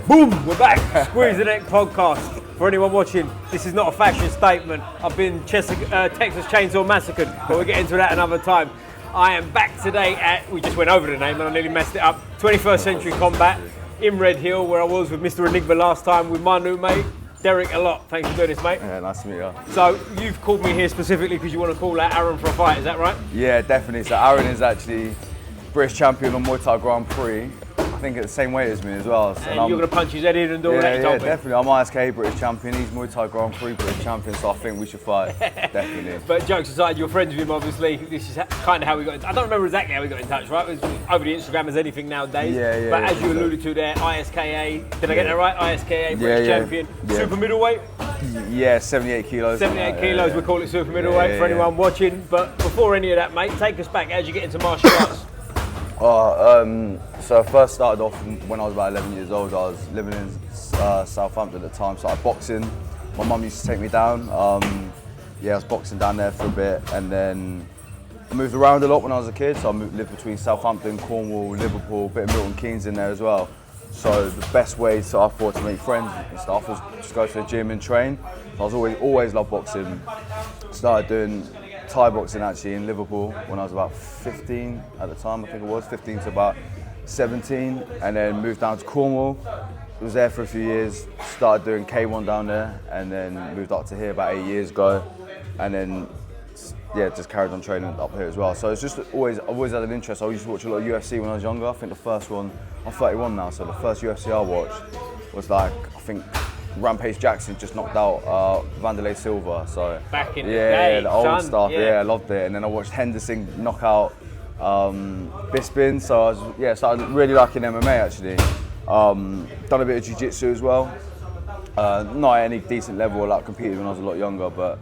Boom, we're back. Squeeze the Neck podcast. For anyone watching, this is not a fashion statement. I've been Texas Chainsaw Massacred, but we'll get into that another time. I am back today at, we just went over the name and I nearly messed it up, 21st Century Combat in Redhill, where I was with Mr. Enigma last time with my new mate, Derrick Allott. Thanks for doing this, mate. Yeah, nice to meet you. So you've called me here specifically because you want to call out Aaron for a fight, is that right? Yeah, definitely. So Aaron is actually British champion on Muay Thai Grand Prix. I think at the same weight as me as well. So and you're going to punch his head in and do all that, you Yeah, told me. definitely. I'm ISKA British champion, he's Muay Thai Grand Prix British champion, so I think we should fight, definitely. But jokes aside, you're friends with him, obviously. This is kind of how we got in touch. I don't remember exactly how we got in touch, right? It was over the Instagram as anything nowadays. Yeah, but as you alluded to there, ISKA, did I get that right? ISKA British champion. Yeah. Super middleweight? Yeah, 78 kilos. 78 kilos, we call it super middleweight for anyone watching. But before any of that, mate, take us back. How'd you get into martial arts? So I first started off when I was about 11 years old. I was living in Southampton at the time, started boxing. My mum used to take me down. Yeah, I was boxing down there for a bit, and then I moved around a lot when I was a kid. So I lived between Southampton, Cornwall, Liverpool, a bit of Milton Keynes in there as well. So the best way I thought to make friends and stuff was just go to the gym and train. So I was always loved boxing. Started doing Thai boxing actually in Liverpool when I was about 15 at the time, I think it was, 15 to about 17, and then moved down to Cornwall. Was there for a few years, started doing K1 down there, and then moved up to here about 8 years ago, and then just carried on training up here as well. So it's just I've always had an interest. I used to watch a lot of UFC when I was younger. I think the first one, I'm 31 now, so the first UFC I watched was like, I think Rampage Jackson just knocked out Vanderlei Silva. So back in the day, the old son. stuff. Yeah, I loved it. And then I watched Henderson knock out Bisping. So I was started really liking MMA actually. Done a bit of Jiu Jitsu as well. Not at any decent level. Like competed when I was a lot younger, but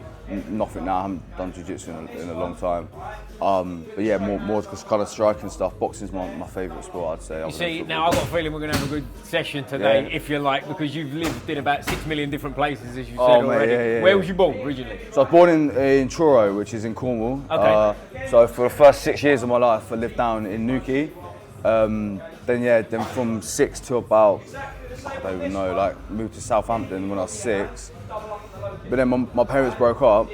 nothing now. I haven't done Jiu Jitsu in a long time. But yeah, more just kind of striking stuff. Boxing's my favourite sport, I'd say. You see, now I've got a feeling we're going to have a good session today, if you like, because you've lived in about 6 million different places, as you said already. Yeah. Where was you born originally? So I was born in Truro, which is in Cornwall. Okay. So for the first 6 years of my life, I lived down in Newquay. Then from 6 to about, I don't even know, like moved to Southampton when I was 6. But then my parents broke up,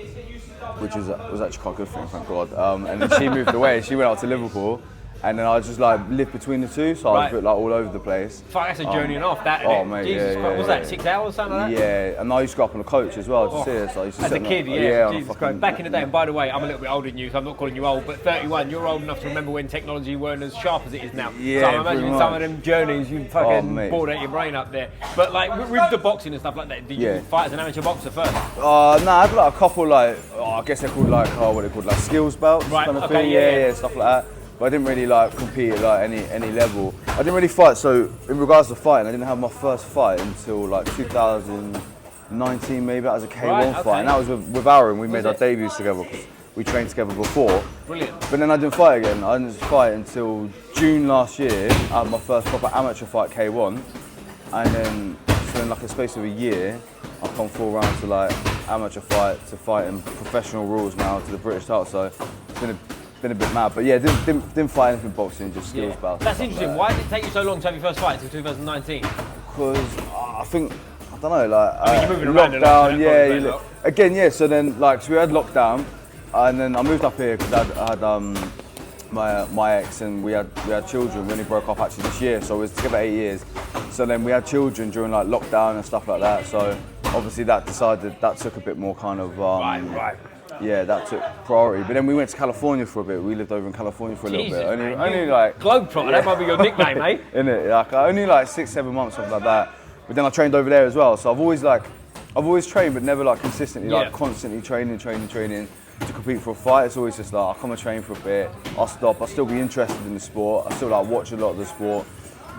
which was actually quite good for me, thank God. And then she moved away. She went out to Liverpool, and then I just like lived between the two, so I was a bit like all over the place. Fuck, that's a journey and off, that. Oh mate, Jesus Christ. Was that 6 hours, something like that? Yeah, and I used to go up on a coach as well. Just see, so I used to as a kid, Jesus Christ. Back in the day, and by the way, I'm a little bit older than you, so I'm not calling you old, but 31, you're old enough to remember when technology weren't as sharp as it is now. Yeah, so I'm imagining some of them journeys you fucking bored out your brain up there. But like with the boxing and stuff like that, did you fight as an amateur boxer first? I had like a couple like, I guess they're called like, what they're called, like skills belts kind of thing. Yeah, stuff like that. But I didn't really like compete at like any level. I didn't really fight, so in regards to fighting, I didn't have my first fight until like 2019 maybe. That was a K1 fight, and that was with Aaron. We made our debuts together because we trained together before. Brilliant. But then I didn't fight again. I didn't fight until June last year. I had my first proper amateur fight, K1, and then so in like a space of a year, I've come full round to like amateur fight to fighting professional rules now to the British title. So it's been a bit mad, but yeah, didn't fight anything boxing, just skills bouts. That's interesting. Why did it take you so long to have your first fight until 2019? Because I don't know, like I mean, you're moving around lockdown, so then like, so we had lockdown, and then I moved up here because I had my ex, and we had children. We only broke up actually this year, so it was together 8 years. So then we had children during like lockdown and stuff like that. So obviously that took a bit more kind of right. Yeah, that took priority. But then we went to California for a bit. We lived over in California for a little bit. Only like Globetrotter, that might be your nickname, mate. Innit? Like only like 6-7 months, something like that. But then I trained over there as well. So I've always trained, but never like consistently, like constantly training to compete for a fight. It's always just like I'll come and train for a bit, I'll stop, I'll still be interested in the sport, I still like watch a lot of the sport,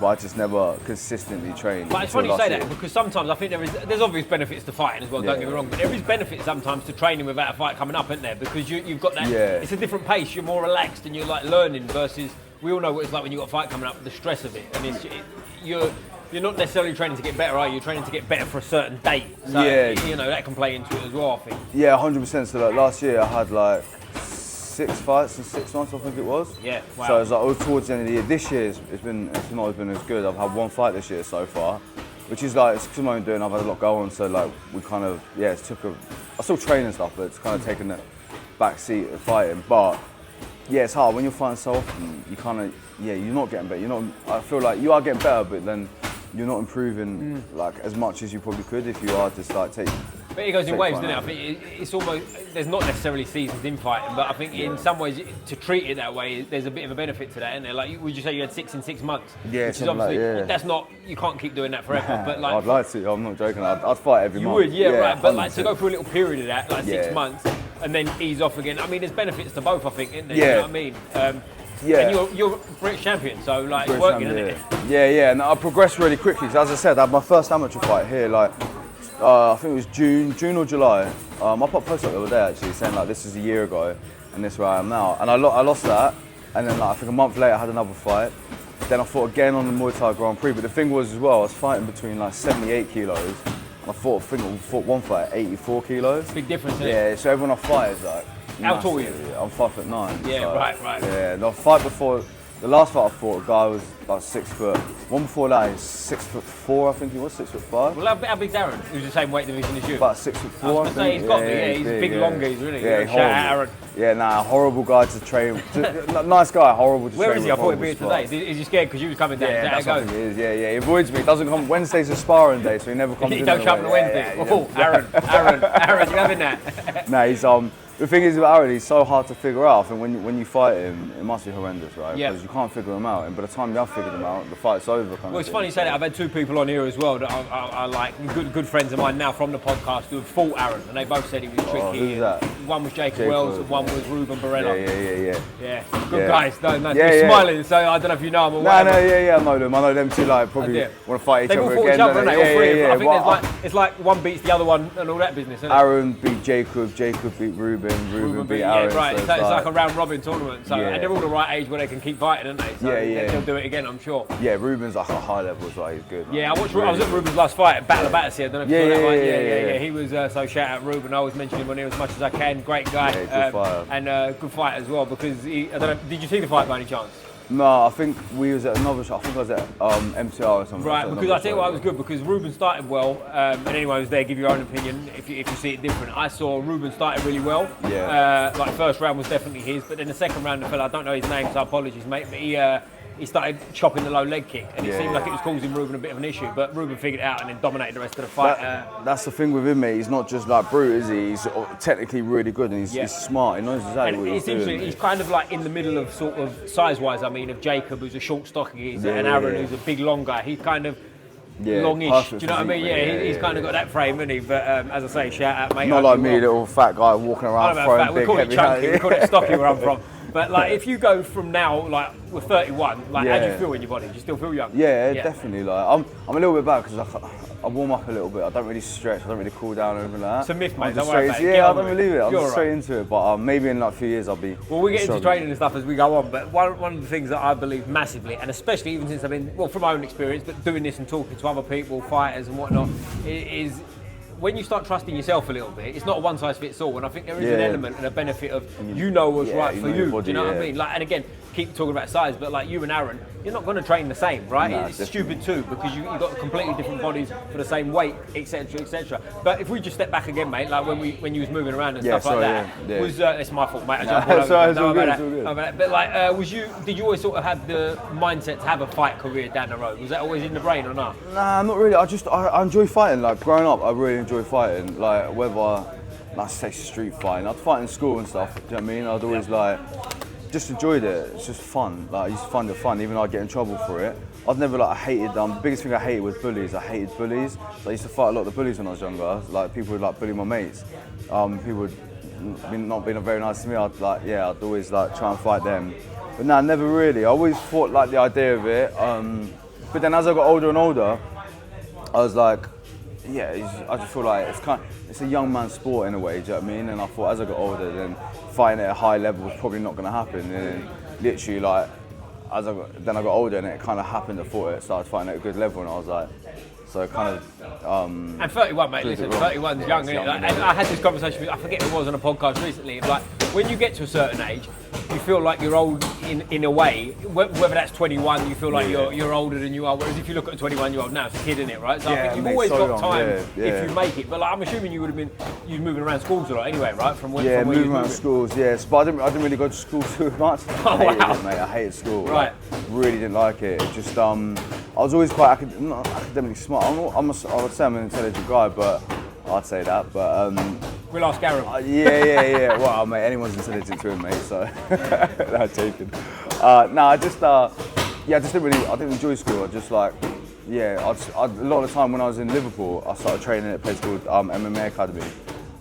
but I just never consistently train. But it's funny you say that, because sometimes I think there's obvious benefits to fighting as well, don't get me wrong, but there is benefits sometimes to training without a fight coming up, isn't there? Because you've got that, it's a different pace, you're more relaxed and you're like learning versus, we all know what it's like when you've got a fight coming up, the stress of it, and you're not necessarily training to get better, are you? You're training to get better for a certain date. So, you know, that can play into it as well, I think. Yeah, 100%. So like last year I had like 6 fights in 6 months, I think it was. Yeah, wow. So it was like, towards the end of the year. This year it's not been as good. I've had 1 fight this year so far. which is like, it's because I'm doing, I've had a lot going on, so like, we kind of, I still train and stuff, but it's kind of taken the back seat of fighting, but yeah, it's hard, when you're fighting so often, you kind of, you're not getting better, I feel like you are getting better, but then you're not improving like as much as you probably could if you are just like But it goes in waves, doesn't it? I think it's almost, there's not necessarily seasons in fighting, but I think in some ways, to treat it that way, there's a bit of a benefit to that, isn't there? Like, would you say you had 6 in 6 months? Yeah, which is obviously, that's not, you can't keep doing that forever, but like... I'd like to, I'm not joking, I'd fight every month. You would, right, but like 100%. to go through a little period of that, like 6 months, and then ease off again, I mean, there's benefits to both, I think, isn't there? You know what I mean? And you're British champion, so like it's working, isn't it? Yeah, and I progressed really quickly. So as I said, I had my first amateur fight here, like I think it was June or July. I put a post up the other day actually saying like this is a year ago, and this is where I am now. And I lost that, and then like, I think a month later I had another fight. Then I fought again on the Muay Thai Grand Prix. But the thing was as well, I was fighting between like 78 kilos. And I fought one fight at 84 kilos. Big difference, isn't it? Yeah, so everyone I fight is like. How tall are you? I'm 5'9". Yeah, so, right. Yeah, the fight before, the last fight I fought, a guy was about 6 foot. One before that, he's 6'4", I think he was, 6'5". Well, how big's Aaron? Who's the same weight division as you? About 6'4". I was going to say, he's got me, he's big, long guys, really. Yeah, shout out Aaron. Yeah, horrible guy to train. Nice guy, horrible to train. Where is he? I thought he'd be here today. Is he scared because you was coming down? Yeah, that's what he is. Yeah, he avoids me. He doesn't come. Wednesday's a sparring day, so he never comes in. He don't show up on Wednesday. Aaron, you having that? No, he's the thing is with Aaron, he's so hard to figure out. I think when you fight him, it must be horrendous, right? Yeah. Because you can't figure him out, and by the time you have figured him out, the fight's over. Well, it's funny you say that. I've had 2 people on here as well that are like good friends of mine now from the podcast who have fought Aaron, and they both said he was tricky. Who's that? One was Jacob Wells, and one was Ruben Barella. Yeah. Good guys. They're smiling, so I don't know if you know them or whatever. I know them two. Like probably want to fight each other again. They all fought each other, innit? All 3 of them. I think well, it's like one beats the other one and all that business, isn't it? Aaron beat Jacob beat Ruben beat Aaron. Yeah, right. So it's like a round robin tournament. So and they're all the right age where they can keep fighting, aren't they? So they'll do it again, I'm sure. Yeah, Ruben's like a high level as well. He's good. Yeah, I was at Ruben's last fight, Battle of Battersea. I don't know if you saw that one. Yeah. He was so shout out Ruben. I always mention him on here as much as I can. Great guy. Good fighter. And good fight as well because I don't know. Did you see the fight by any chance? No, I think we was at another show. I think I was at MTR or something. Right, because I tell you what, it was good because Ruben started well, and anyone who's there, give your own opinion if you see it different. I saw Ruben started really well. Yeah. Like first round was definitely his, but then the second round, the fella, I don't know his name, so apologies, mate, but he started chopping the low leg kick, and it seemed like it was causing Ruben a bit of an issue. But Ruben figured it out and then dominated the rest of the fight. That's the thing with him, mate. He's not just like brute, is he? He's technically really good, and he's smart. He knows exactly what he's doing. He's kind of like in the middle of sort of size-wise. I mean, of Jacob, who's a short, stocky, and Aaron, who's a big, long guy. He's kind of longish. Do you know what I mean? Yeah, he's kind of got that frame, isn't he? But as I say, shout out, mate. Not like me, little fat guy walking around throwing big, we call it heavy chunky, we call it stocky where I'm from. But like, if you go from now, like we're 31, like how do you feel in your body? Do you still feel young? Yeah, definitely. Like I'm a little bit bad because I warm up a little bit. I don't really stretch. I don't really cool down or anything like that. It's a myth, mate. Don't worry about it. Yeah, I don't believe it. I'm just straight right. into it. But maybe in like a few years I'll be. Well, we get into training and stuff as we go on. But one of the things that I believe massively, and especially even since I've been, well, from my own experience, but doing this and talking to other people, fighters and whatnot, is when you start trusting yourself a little bit, it's not a one size fits all. And I think there is an element and a benefit of you know what's right for you. Do you know what I mean? Like, and again, keep talking about size, but like you and Aaron, you're not going to train the same, right? Nah, it's stupid too because you've got completely different bodies for the same weight, etc., etc. But if we just step back again, mate, like when you was moving around and stuff like that, was it's my fault, mate. I jumped all over. It's all good. But like, did you always sort of have the mindset to have a fight career down the road? Was that always in the brain or not? Nah, not really. I enjoy fighting. Like growing up, I really enjoy fighting. Like whether like say street fighting, I'd fight in school and stuff. Do you know what I mean? I'd always like. Just enjoyed it. It's just fun. Like I used to find it fun, even though I get in trouble for it. I've never like hated. The biggest thing I hated was bullies. I hated bullies. So I used to fight a lot of the bullies when I was younger. Like people would like bully my mates. People would not being very nice to me. I'd always like try and fight them. But no, never really. I always thought like the idea of it. But then as I got older and older, I was like, I just feel like it's a young man's sport in a way. Do you know what I mean? And I thought as I got older, then fighting at a high level was probably not going to happen. And then literally like, then I got older and it kind of happened. I thought it started fighting at a good level, and I was like, so it kind of. And 31, mate. Listen, 31's young, isn't it? Like, and I had this conversation with, I forget who it was on a podcast recently. Like, when you get to a certain age, you feel like you're old in a way. Whether that's 21, you feel like you're older than you are. Whereas if you look at a 21-year-old now, it's a kid, isn't it, right? So I think you've always got time if you make it. But like, I'm assuming you would have been moving around schools a lot anyway, right? From where moving around schools, yes. But I didn't really go to school too much. I hated it, mate. I hated school. Right. Like, really didn't like it. It just I was always quite not academically smart. I would say I'm an intelligent guy, but I'd say that. But we'll ask Aaron. Yeah. Well, mate, anyone's intelligent to him, mate. So no, joking. I didn't enjoy school. I just like, a lot of the time when I was in Liverpool, I started training at a place called MMA Academy.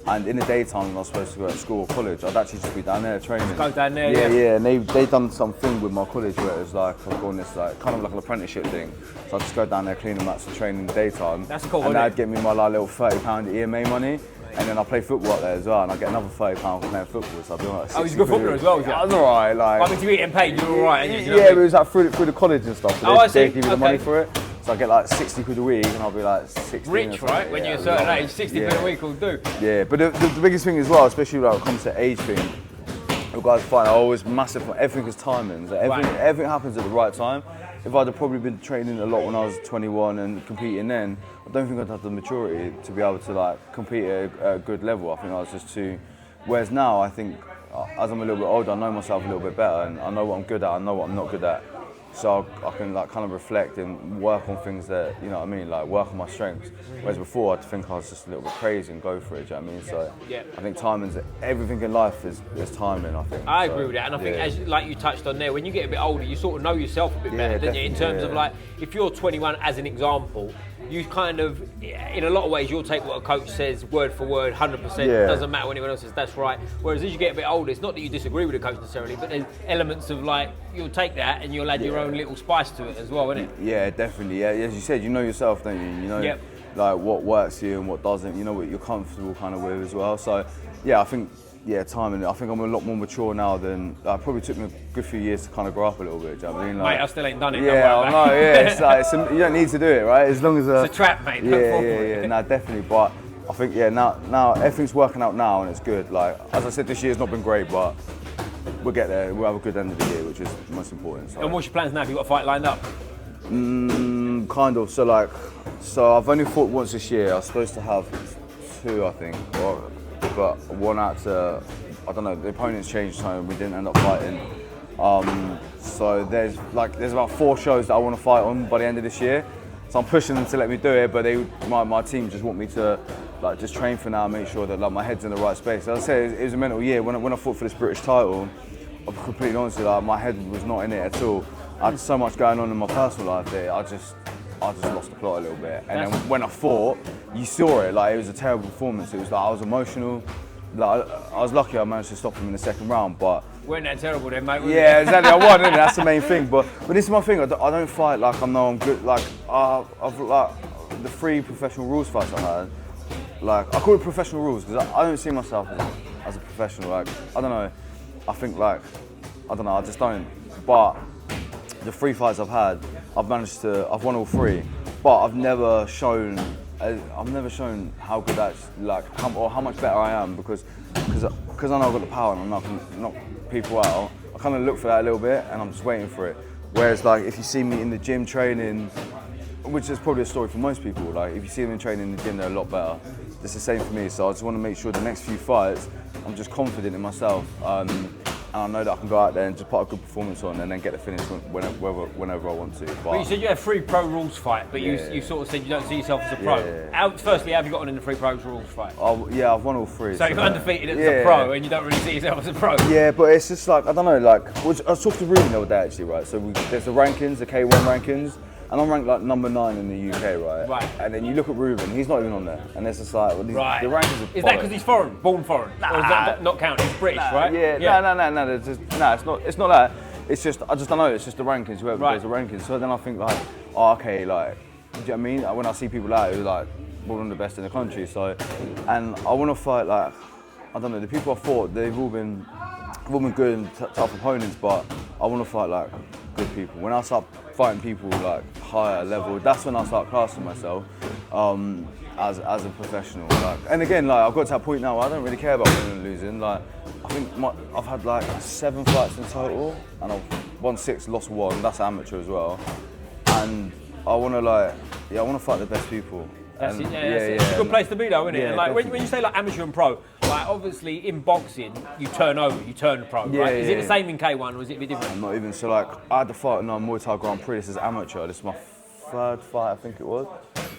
And in the daytime when I was supposed to go to school or college, I'd actually just be down there training. Just go down there, Yeah, and they done something with my college where it was like, I've gone this like, kind of like an apprenticeship thing. So I'd just go down there, clean the mats and train in the daytime. That's cool, and they'd get me my like, little £30 EMA money. And then I play football up there as well, and I get another £30 for playing football. So I'd be like, oh, he's a good footballer as well, was he? I was alright, like. I mean, to be getting paid, you were alright, didn't you? Yeah, but it was like through the college and stuff. So I see. They give you the money for it. So I get like 60 quid a week, and I'll be like 16. Rich, right? When you're a certain age, 60 quid a week will do. Yeah, but the biggest thing as well, especially when it comes to age thing, you guys find always massive. Everything is timing. So everything happens at the right time. If I'd have probably been training a lot when I was 21 and competing then, I don't think I'd have the maturity to be able to like compete at a good level. I think I was just too. Whereas now, I think as I'm a little bit older, I know myself a little bit better, and I know what I'm good at. I know what I'm not good at. So I can like kind of reflect and work on things that, you know what I mean, like work on my strengths. Whereas before I'd think I was just a little bit crazy and go for it, do you know what I mean? So I think timing's, everything in life is timing, I think. I agree with that, and I think as like you touched on there, when you get a bit older, you sort of know yourself a bit better, don't you? In terms of like, if you're 21 as an example, you kind of, in a lot of ways, you'll take what a coach says word for word, 100%. Doesn't matter what anyone else says, that's right. Whereas as you get a bit older, it's not that you disagree with the coach necessarily, but there's elements of like, you'll take that and you'll add your own little spice to it as well, isn't it? Yeah, definitely. Yeah, as you said, you know yourself, don't you? You know, like what works for you and what doesn't. You know what you're comfortable kind of with as well. So, yeah, I think. Yeah, timing. I think I'm a lot more mature now than. It probably took me a good few years to kind of grow up a little bit. Do you know what I mean? Like, mate, I still ain't done it. Yeah, I know. Yeah, it's you don't need to do it, right? As long as it's a trap, mate. Yeah. No, definitely. But I think now everything's working out now and it's good. Like as I said, this year's not been great, but we'll get there. We'll have a good end of the year, which is the most important. So. And what's your plans now? Have you got a fight lined up? Kind of. So I've only fought once this year. I was supposed to have 2, I think, but one out to. I don't know, the opponents changed, so we didn't end up fighting. So there's about 4 shows that I want to fight on by the end of this year. So I'm pushing them to let me do it, but my team just want me to like just train for now, make sure that like my head's in the right space. As I say, it was a mental year. When I fought for this British title, I'm completely honest with you, like, my head was not in it at all. I had so much going on in my personal life there. I just lost the plot a little bit. And then when I fought, you saw it. Like it was a terrible performance. It was like I was emotional. Like, I was lucky I managed to stop him in the second round, but... Weren't that terrible then, mate? Yeah, exactly, I won, didn't it? That's the main thing. But this is my thing, I don't fight like I know I'm good. Like, I've like, the 3 professional rules fights I had, like, I call it professional rules because I don't see myself as a professional. Like, I don't know, I think like, I don't know, I just don't. But the 3 fights I've had, I've won all 3, but I've never shown how good that's like, or how much better I am because I know I've got the power and I can knock people out. I kind of look for that a little bit and I'm just waiting for it. Whereas like if you see me in the gym training, which is probably a story for most people, like if you see them training in the gym, they're a lot better. It's the same for me. So I just want to make sure the next few fights, I'm just confident in myself. And I know that I can go out there and just put a good performance on and then get the finish whenever I want to. But you said you had 3 pro rules fight, but you sort of said you don't see yourself as a pro. Firstly, have you got on in the 3 pro rules fight? I've won all 3. So you're undefeated as a pro and you don't really see yourself as a pro? Yeah, but it's just like, I don't know, like, I was talking to Ruben the other day actually, right? So there's the rankings, the K1 rankings, and I'm ranked like number 9 in the UK, right? Right. And then you look at Ruben, he's not even on there. And it's just like, well, the rankings are Is that because he's foreign, born foreign? Or is that not counting? He's British, right? Yeah. No, it's not that. It's just, I just don't know, it's just the rankings, whoever does the rankings. So then I think like, oh, okay, like, do you know what I mean? Like, when I see people out who are like, one of the best in the country, so, and I want to fight like, I don't know, the people I fought, they've all been good and tough opponents, but I want to fight like good people. When I start fighting people like higher level, that's when I start classing myself. as a professional. Like, and again, like I've got to that point now where I don't really care about winning and losing. Like I think I've had like 7 fights in total, and I've won 6, lost 1. That's amateur as well. And I want to fight the best people. That's it, it's a good place to be though, isn't it? And like when you say like amateur and pro, like obviously in boxing you turn over, you turn pro, right? Is it the same in K1 or is it a bit different? Not even. So like I had the fight in Muay Thai Grand Prix. This is amateur. This is my 3rd fight, I think it was.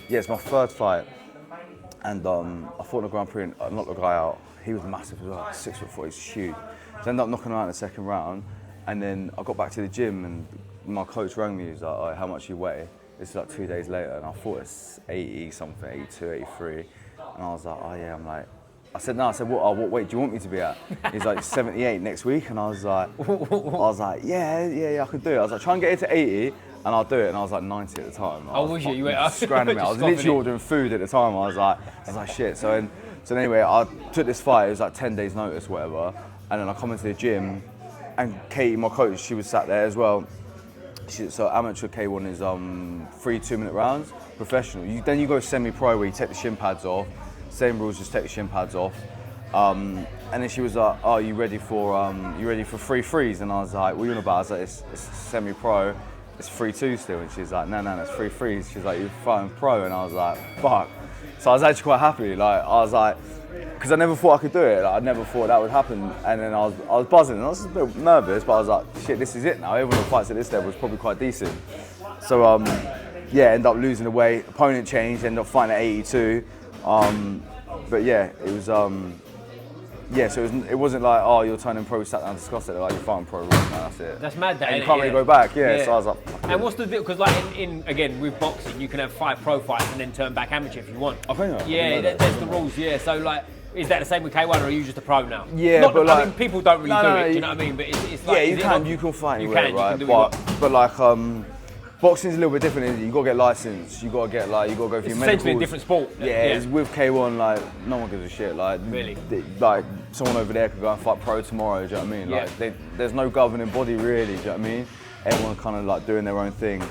Yeah, it's my 3rd fight. And I fought in the Grand Prix and I knocked the guy out. He was massive as well, like 6'4", he's huge. So I ended up knocking him out in the 2nd round. And then I got back to the gym and my coach rang me. He was like, "Oh, how much you weigh?" This is like 2 days later, and I thought it's 80 something, 82, 83. And I was like, "Oh yeah," I said, "No," I said, what weight do you want me to be at?" He's like, 78 next week. And I was like, yeah, I could do it. I was like, try and get it to 80 and I'll do it. And I was like 90 at the time. Oh, was you? You went scrambling. I was literally ordering food at the time. I was like, shit. So anyway, I took this fight. It was like 10 days notice, whatever. And then I come into the gym, and Katie, my coach, she was sat there as well. So amateur K1 is 3 2-minute rounds. Professional. Then you go semi-pro where you take the shin pads off. Same rules, just take the shin pads off. And then she was like, "Oh, you ready for 3 threes?" And I was like, "What are you on about?" I was like, "It's semi-pro. It's 3-2 still." And she's like, "No, it's 3 threes." She's like, "You're fighting pro." And I was like, "Fuck." So I was actually quite happy. Like I was like, because I never thought I could do it. Like, I never thought that would happen. And then I was buzzing. And I was a bit nervous, but I was like, shit, this is it now. Everyone who fights at this level was probably quite decent. So ended up losing the weight. Opponent changed. Ended up fighting at 82. But yeah, it was. So it wasn't like, "Oh, you're turning pro." We sat down and discussed it. Like, "You're fighting pro. Right now, that's it." That's mad. That and you can't really go back. Yeah. So I was like, and what's the deal? Because like again with boxing, you can have 5 pro fights and then turn back amateur if you want. I think. That's the rules. Yeah. So like, is that the same with K1 or are you just a pro now? Yeah, but like, I mean, people don't really do it. Do you know what I mean? But it's like, you can fight anywhere, right? But like boxing's a little bit different. Isn't it? You gotta get licensed. You gotta go through your medicals. Essentially a different sport. Yeah. With K1, like no one gives a shit. Like really, like someone over there could go and fight pro tomorrow. Do you know what I mean? Like there's no governing body really. Do you know what I mean? Everyone's kind of like doing their own thing.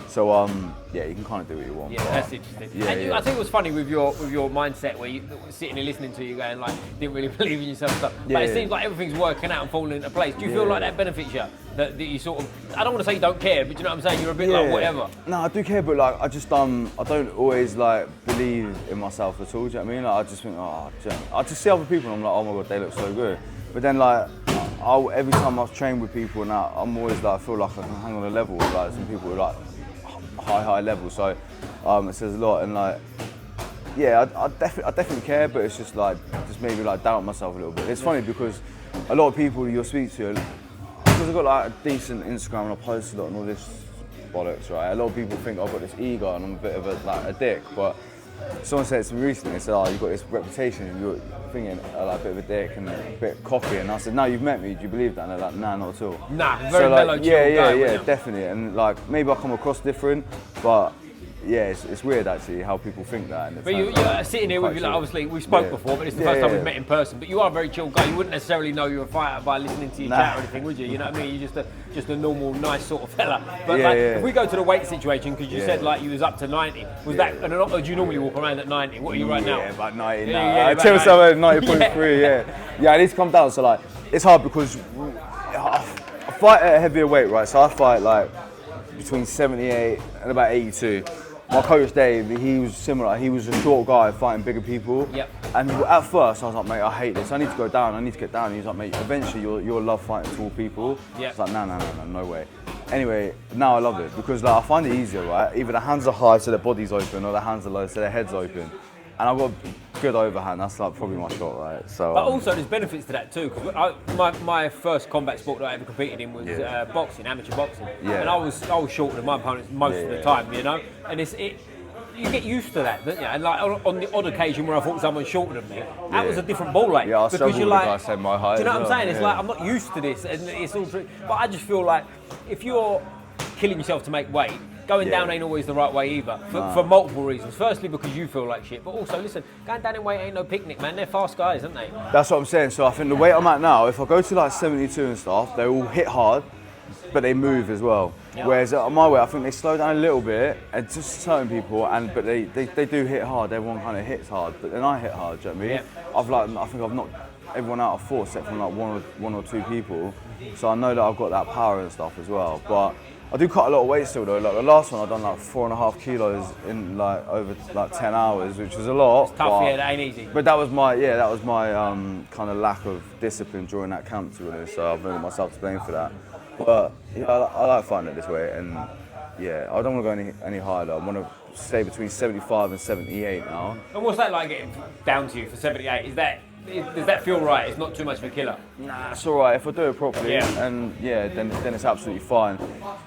So you can kind of do what you want. Yeah, that's interesting. I think it was funny with your mindset where you sitting and listening to you going like didn't really believe in yourself stuff. But it seems like everything's working out and falling into place. Do you feel like that benefits you? That you sort of, I don't want to say you don't care, but you know what I'm saying? You're a bit like whatever. No, I do care, but like I just I don't always like believe in myself at all. Do you know what I mean? Like, I just think, I just see other people and I'm like, "Oh my god, they look so good." But then like every time I've trained with people now, I'm always like I feel like I can hang on a level with like some people who are like high level, so it says a lot. And like I definitely care, but it's just like maybe like doubt myself a little bit. It's funny because a lot of people you'll speak to, because I've got like a decent Instagram and I post a lot and all this bollocks, right? A lot of people think I've got this ego and I'm a bit of a dick, but someone said to me recently, they said, "Oh, you've got this reputation, you're thinking like a bit of a dick and a bit cocky." And I said, "No, you've met me, do you believe that?" And they're like, "Nah, not at all." Nah, very mellow, chill guy. Yeah, definitely. And like maybe I come across different, but yeah, it's weird actually how people think that. But you're sitting here with you, like, obviously we spoke before, but it's the first time we've met in person. But you are a very chill guy. You wouldn't necessarily know you're a fighter by listening to your chat or anything, would you? You know what I mean? You're just a normal, nice sort of fella. But if we go to the weight situation, because you said like you was up to 90, was that? And do you normally walk around at 90? What are you right now? Yeah, about 90 now. I tell myself at 90.3. Yeah, I need to come down. So like, it's hard because I fight at a heavier weight, right? So I fight like between 78 and about 82. My coach Dave, he was similar. He was a short guy fighting bigger people. Yep. And at first I was like, "Mate, I hate this. I need to go down. I need to get down." And he was like, "Mate, eventually you'll love fighting tall people." Yep. I was like, no way. Anyway, now I love it because like, I find it easier, right? Either the hands are high so their body's open, or the hands are low so their head's open. And I've got a good overhand. That's like probably my shot, right? So. But also, there's benefits to that too. Because my first combat sport that I ever competed in was boxing, amateur boxing, and I was shorter than my opponents most of the time, you know. And you get used to that, don't you? And like on the odd occasion where I fought someone shorter than me, that was a different ball like. Yeah, I struggle with the guy saying my height. Do you know what I'm saying? It's like I'm not used to this, and it's all true. But I just feel like if you're killing yourself to make weight, going down ain't always the right way either, for multiple reasons. Firstly, because you feel like shit, but also, listen, going down in weight ain't no picnic, man. They're fast guys, aren't they? That's what I'm saying. So I think the weight I'm at now, if I go to like 72 and stuff, they all hit hard. but they move as well. Yep. Whereas at my weight, I think they slow down a little bit, and just certain people, but they do hit hard. Everyone kind of hits hard, but then I hit hard. Do you know what I mean? I think I've knocked everyone out of 4 except from like one or two people. So I know that I've got that power and stuff as well. But I do cut a lot of weight still though. Like the last one, I done like 4.5 kilos in like over like 10 hours, which was a lot. It's tough, yeah, that ain't easy. But that was my kind of lack of discipline during that camp, to be honest. So I've got myself to blame for that. But yeah, I like fighting it this way, and yeah, I don't want to go any higher. I want to stay between 75 and 78 now. And what's that like getting down to you for 78? Does that feel right? It's not too much of a killer? Nah, it's all right if I do it properly, and then it's absolutely fine.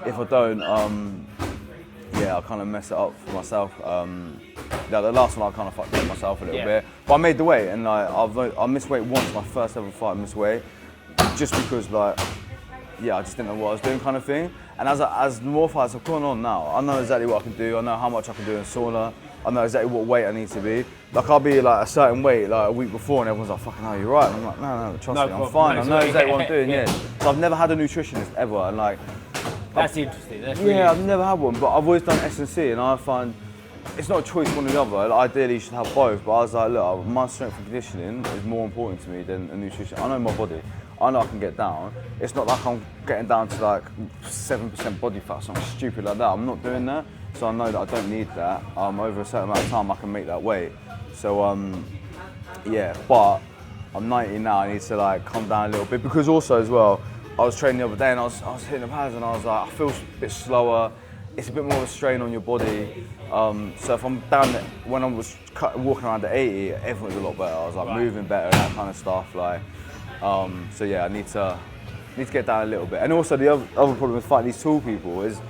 If I don't, I kind of mess it up for myself. The last one I kind of fucked up myself a little bit, but I made the weight, and like I missed weight once. My first ever fight, I missed weight, just because like. Yeah, I just didn't know what I was doing, kind of thing. And as more fights have gone on now, I know exactly what I can do. I know how much I can do in sauna. I know exactly what weight I need to be. Like I'll be like a certain weight like a week before, and everyone's like, "Fucking hell, you're right." And I'm like, "No, trust me, I'm fine. I know exactly what I'm doing." Yeah. So I've never had a nutritionist ever, and like. That's interesting. That's really I've never had one, but I've always done S&C, and I find it's not a choice one or the other. Like, ideally, you should have both. But I was like, look, my strength and conditioning is more important to me than a nutrition. I know my body. I know I can get down. It's not like I'm getting down to like 7% body fat, something stupid like that. I'm not doing that. So I know that I don't need that. Over a certain amount of time, I can make that weight. So but I'm 90 now. I need to like calm down a little bit, because also as well, I was training the other day and I was hitting the pads, and I was like, I feel a bit slower. It's a bit more of a strain on your body. So if I'm down there, when I was walking around at 80, everything was a lot better. I was like moving better and that kind of stuff. Like. So yeah, I need to get down a little bit. And also the other problem with fighting these tall people is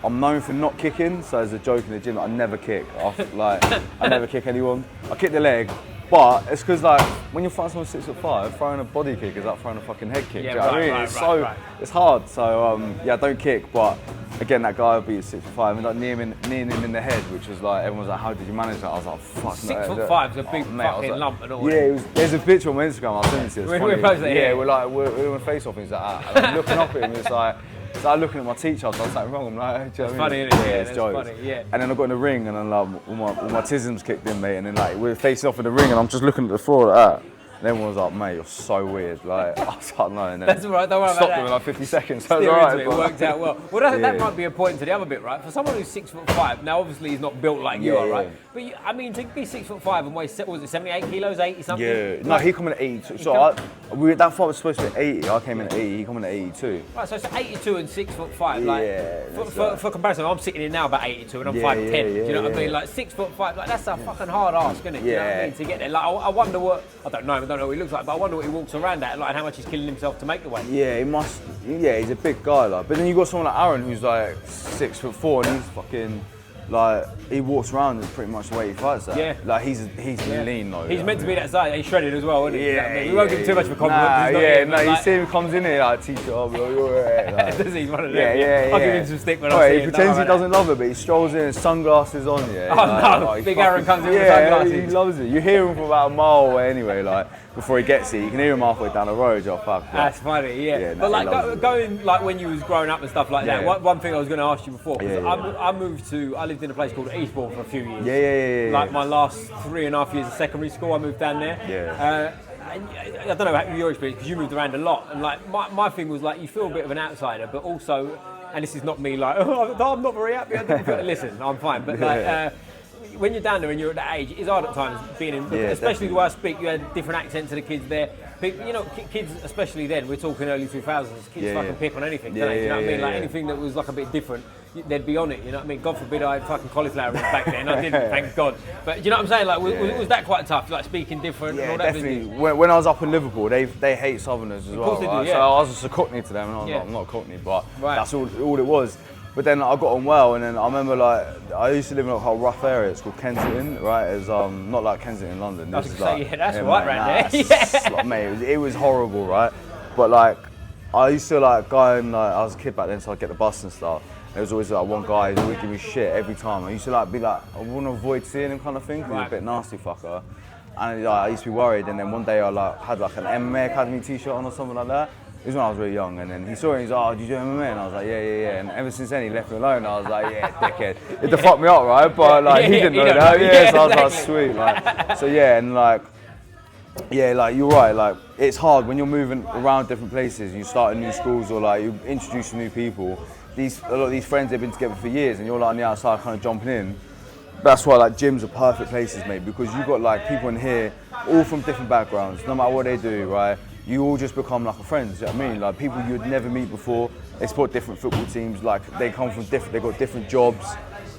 I'm known for not kicking. So as a joke in the gym, I never kick. I never kick anyone. I kick the leg, but it's because like when you're fighting someone 6'5", throwing a body kick is like throwing a fucking head kick. Yeah, do you know what I mean? It's hard. So I don't kick, but. Again, that guy would be 6'5", and like kneeing him in the head, which was like, everyone was like, "How did you manage that?" I was like, "Fuck." 6'5" is a big fucking lump and all. Yeah, there's a picture on my Instagram. I'll send it to you. We're face off things like that. And I'm looking up at him, it's like looking at my teacher. I was like, "Something wrong." I'm like, "Do you know what I mean?" Funny, isn't it? Yeah, it's jokes. Funny, yeah. And then I got in the ring, and then like all my tisms kicked in, mate. And then like we're facing off in the ring, and I'm just looking at the floor like that. And everyone was like, "Mate, you're so weird." Like, I was like, "No." And then that's all right, don't worry about that. Stopped him in like 50 seconds. So it was all right. It worked out well. Well, that might be a point to the other bit, right? For someone who's 6'5", now obviously he's not built like you are, right? But I mean, to be 6'5" and weigh, what was it, 78 kilos, 80 something? Yeah. No, he come in at 82. So that fight was supposed to be 80. I came in at 80. He come in at 82. Right, so it's 82 and 6'5". Like, for comparison, I'm sitting in now about 82 and I'm 5'10". Do you know what I mean? Like 6'5", like that's a fucking hard ask, isn't it? You know what I mean? To get there. Like, I wonder what, I don't know what he looks like, but I wonder what he walks around at, like, and how much he's killing himself to make the weight. Yeah, he must. Yeah, he's a big guy, like. But then you got someone like Aaron who's like 6'4", and he's fucking like he walks around as pretty much the way he fights at. Yeah. Like he's lean though. He's meant to be that size. He's shredded as well, isn't he? Yeah. We won't give him too much of a compliment. You see him comes in here like, "Teacher, oh bro, you're alright." Like, does he? One of them. Yeah. I'll give him some stick when I see him. He pretends he doesn't love it, but he strolls in, sunglasses on. Yeah. Oh no! Big Aaron comes in with sunglasses. He loves it. You hear him from about a mile away anyway, like. Before he gets it, you can hear him halfway down the road. You're fuck. That's funny, yeah. But like going like when you was growing up and stuff like that. One thing I was going to ask you before, because I lived in a place called Eastbourne for a few years. Yeah. Like my last 3.5 years of secondary school, I moved down there. Yeah. I don't know about your experience, because you moved around a lot, and like my thing was like you feel a bit of an outsider, but also, and this is not me like, "Oh, I'm not very happy." Listen, I'm fine, but like. When you're down there and you're at that age, it is hard at times being in, especially definitely. The way I speak. You had different accents to the kids there. People, you know, kids, especially then, we're talking early 2000s, kids fucking pick on anything, don't they? You know what I mean? Like anything that was like a bit different, they'd be on it, you know what I mean? God forbid I had fucking cauliflower back then, I didn't, thank God. But you know what I'm saying? Like, was that quite tough, like speaking different and all that definitely. When I was up in Liverpool, they hate Southerners as well. Of course they do, So I was just a Cockney to them, and I was like, I'm not a Cockney, but that's all it was. But then I got on well, and then I remember like I used to live in a whole rough area. It's called Kensington, right? It's not like Kensington, London. I was going to say, that's right around there. Like, mate, it was horrible, right? But like I used to like go and like I was a kid back then, so I'd get the bus and stuff. There was always like one guy who would give me shit every time. I used to like be like I want to avoid seeing him kind of thing, because he's a bit nasty fucker. And like, I used to be worried. And then one day I like had like an MMA Academy t-shirt on or something like that. It was when I was really young, and then he saw it and he's like, oh, do you do MMA? And I was like, yeah. And ever since then, he left me alone. I was like, yeah, dickhead. It fucked me up, right? But like, he didn't know that. Yeah, so I was like, sweet. Like, so yeah, and like, yeah, like you're right. Like, it's hard when you're moving around different places. You start in new schools or like you introduce new people. A lot of these friends, they've been together for years, and you're like on the outside, kind of jumping in. That's why like gyms are perfect places, mate, because you've got like people in here, all from different backgrounds. No matter what they do, right? You all just become like a friend. You know what I mean? Like people you'd never meet before. They support different football teams. Like they come from different. They got different jobs.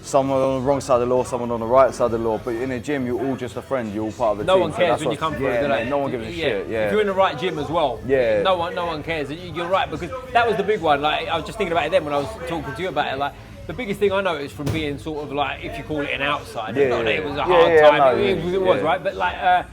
Someone on the wrong side of the law, someone on the right side of the law. But in a gym, you're all just a friend. You're all part of the team. No one cares when you come through. Yeah, no one gives a shit. Yeah. If you're in the right gym as well. Yeah. No one cares. You're right, because that was the big one. Like I was just thinking about it then when I was talking to you about it. Like the biggest thing I noticed from being sort of like, if you call it an outsider, not that it was a hard time. No, it was right, but like.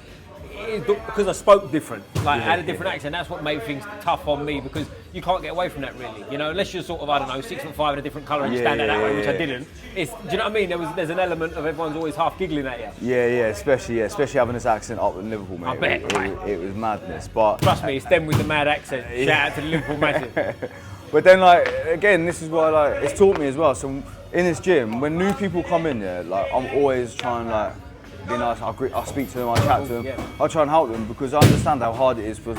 Because I spoke different, like I had a different accent. That's what made things tough on me, because you can't get away from that really. You know, unless you're sort of, I don't know, 6'5" in a different colour and you stand out that way, which I didn't. Do you know what I mean? There's an element of everyone's always half giggling at you. Yeah, especially having this accent up in Liverpool, mate. I bet. It was madness, but trust me, it's them with the mad accent. Shout out to the Liverpool Massive. But then, like, again, this is what like it's taught me as well. So in this gym, when new people come in there, like I'm always trying like. Be nice. I'll speak to them, I'll chat to them, I'll try and help them, because I understand how hard it is. For,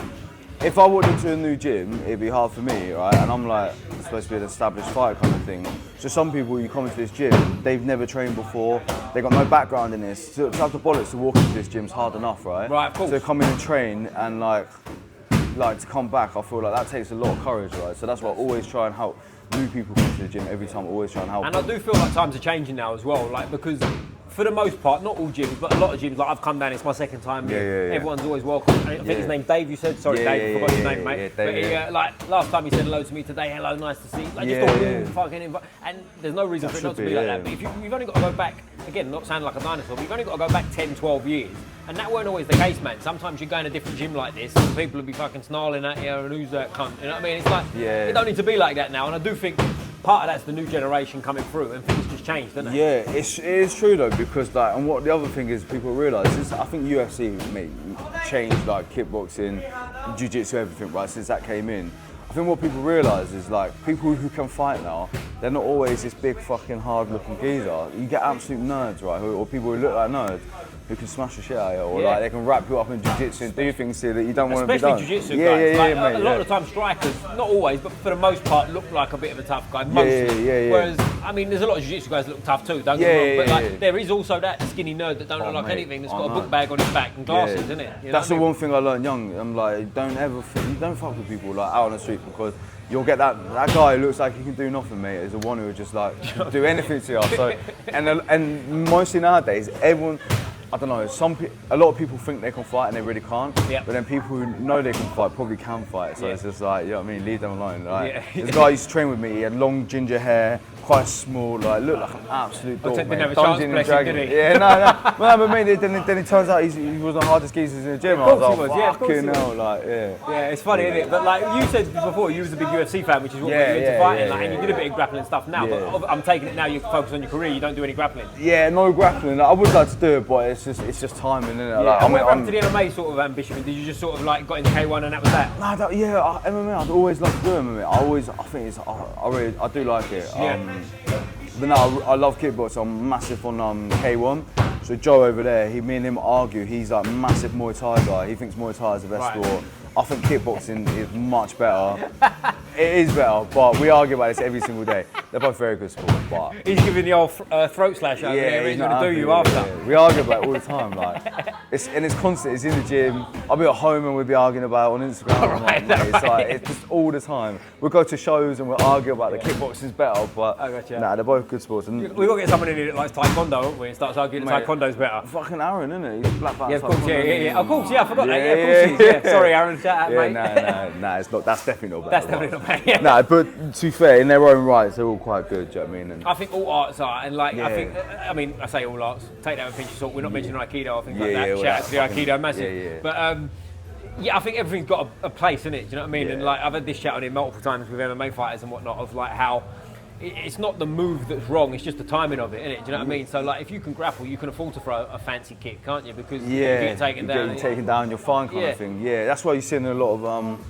if I walked into a new gym, it'd be hard for me, right? And I'm like, it's supposed to be an established fight kind of thing. So some people, you come into this gym, they've never trained before, they've got no background in this. So to have the bollocks to walk into this gym's hard enough, right? Right, of course. So come in and train and like to come back, I feel like that takes a lot of courage, right? So that's why I always try and help new people come to the gym every time. I always try and help them. I do feel like times are changing now as well, like because for the most part, not all gyms, but a lot of gyms, like I've come down, it's my second time here. Everyone's always welcome. I think his name's Dave, you said? Sorry, Dave, I forgot his name, mate. But he, like, last time he said hello to me today, hello, nice to see you. Like, just all fucking invite. And there's no reason for it not to be like that. But if you've only got to go back, again, not sounding like a dinosaur, but you've only got to go back 10, 12 years. And that weren't always the case, man. Sometimes you go in a different gym like this, and people will be fucking snarling at you, and who's that cunt? You know what I mean? It's like, it don't need to be like that now. And I do think part of that's the new generation coming through, and things just changed, don't they? Yeah, it is true though, because like, and what the other thing is, people realise is, I think UFC changed like kickboxing, Jiu Jitsu, everything, right, since that came in. I think what people realise is like, people who can fight now, they're not always this big fucking hard looking geezer. You get absolute nerds, right, or people who look like nerds, who can smash the shit out of you, or like they can wrap you up in jiu-jitsu and do things here that you don't want to be done. Especially jiu-jitsu guys. Like, a lot of the time strikers, not always, but for the most part, look like a bit of a tough guy, mostly. Whereas, I mean, there's a lot of jiu-jitsu guys that look tough too, don't get me wrong, but like, there is also that skinny nerd that don't look like anything, that's got a book bag on his back and glasses, isn't it? You know that's the one thing I learned young. I'm like, don't fuck with people like out on the street, because you'll get that guy who looks like he can do nothing, mate, is the one who would just like do anything to you. So, and mostly nowadays, everyone, I don't know, a lot of people think they can fight and they really can't. But then people who know they can fight probably can fight. So it's just like, you know what I mean, leave them alone. Like, this guy used to train with me, he had long ginger hair, quite small, like looked like an absolute dog, didn't mate. have a chance, bless him, did he? Yeah, no, but mate, then it turns out he was the hardest geezers in the gym. Of course I was like, fucking hell, like, Yeah, it's funny, isn't it? But like you said before, you was a big UFC fan, which is what you're into fighting, like, and you did a bit of grappling stuff now, but I'm taking it now you focus on your career, you don't do any grappling. Yeah, no grappling. I would like to do it, but it's just timing, isn't it? Like, what happened to the MMA sort of ambition? Did you just sort of like got into K1 and that was that? No, MMA, I'd always loved to do MMA. I think it's, I do like it. But no, I love kickboxing. I'm massive on K1. So Joe over there, me and him argue. He's like massive Muay Thai guy. He thinks Muay Thai is the best sport. I think kickboxing is much better. It is better, but we argue about this every single day. They're both very good sports, but he's giving the old throat slash over there. He's going to do you after. Yeah. We argue about it all the time, like it's constant. It's in the gym. I'll be at home and we'll be arguing about it on Instagram. It's just all the time. We'll go to shows and we'll argue about the kickboxing's better, but nah, they're both good sports. And we've got to get someone in here that likes taekwondo, haven't we? And starts arguing that taekwondo's better. Fucking Aaron, isn't it? He's black belt. Yeah, of course, Of course, I forgot that. Yeah, of course he is. Sorry, Aaron. Shout out, mate. Nah, it's not. That's definitely not bad. That's definitely not bad. Nah, but to be fair, in their own rights, they're all quite good. Do you know what I mean? And I think all arts are, and like I say all arts. Take that with a pinch of salt. We're not mentioning Aikido. I think like that. Shout out to the Aikido, massive. But I think everything's got a place in it. Do you know what I mean? And like I've had this chat on it multiple times with MMA fighters and whatnot of like how it's not the move that's wrong, it's just the timing of it, isn't it? Do you know what I mean? So like if you can grapple, you can afford to throw a fancy kick, can't you? Because if you get taken down, you're fine kind of thing. Yeah, that's why you're seeing a lot of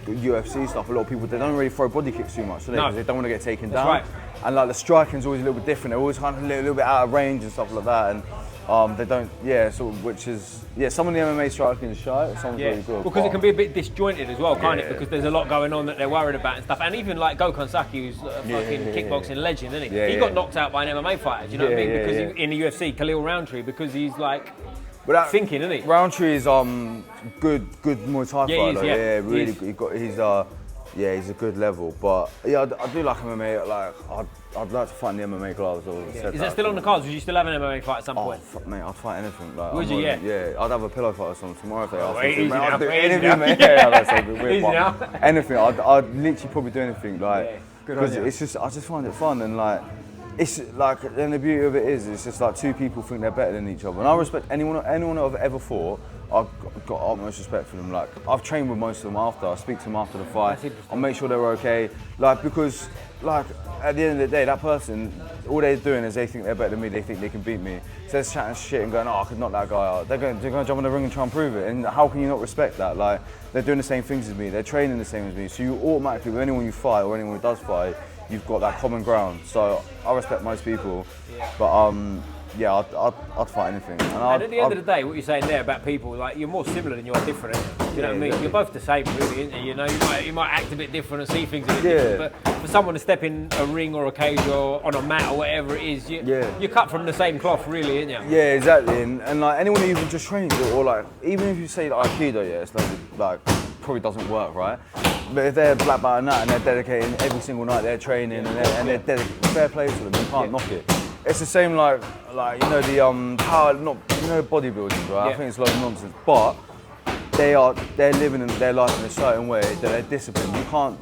UFC stuff, a lot of people, they don't really throw body kicks too much, do they? Because they don't want to get taken down. Right. And like the striking's always a little bit different. They're always kind of a little bit out of range and stuff like that. And they don't, which is, some of the MMA striking is shy, someone's really good. Because it can be a bit disjointed as well, can't it? Because there's a lot going on that they're worried about and stuff. And even like Gokhan Saki, who's a fucking kickboxing legend, isn't he? He got knocked out by an MMA fighter, do you know what I mean? Because in the UFC, Khalil Roundtree, because he's like thinking, isn't he? Roundtree is good Muay Thai fighter. Really. He's a good level. But I do like MMA. Like I'd like to fight in the MMA gloves. Is that still on the cards? Would you still have an MMA fight at some point? Fuck, mate, I'd fight anything. Like, would you? Yeah, I'd have a pillow fight or something tomorrow if they asked me. Easy now. I'd do anything, mate. Easy now. Anything. I'd literally probably do anything. Like, because it's just, I just find it fun and like. It's like, and the beauty of it is, it's just like two people think they're better than each other. And I respect anyone I've ever fought. I've got utmost respect for them. Like, I've trained with most of them after. I speak to them after the fight. I'll make sure they're okay. Like, because, like, at the end of the day, that person, all they're doing is they think they're better than me. They think they can beat me. So they're chatting shit and going, I could knock that guy out. They're going to jump in the ring and try and prove it. And how can you not respect that? Like, they're doing the same things as me. They're training the same as me. So you automatically, with anyone you fight or anyone who does fight, you've got that common ground. So I respect most people, but I'd fight anything. And at the end of the day, what you're saying there about people, like, you're more similar than you're different. Do you know what I mean? Exactly. You're both the same, really, aren't you? You know, you might act a bit different and see things a bit different, but for someone to step in a ring or a cage or on a mat or whatever it is, you're cut from the same cloth, really, aren't you? Yeah, exactly. And like anyone who even just trains or like, even if you say like Aikido, it's like probably doesn't work, right? But if they're black belt and that, and they're dedicating every single night, they're training and they're fair play to them. You can't knock it. It's the same like you know the power, bodybuilding, right? I think it's a lot of nonsense, but they're living their life in a certain way that they're disciplined. You can't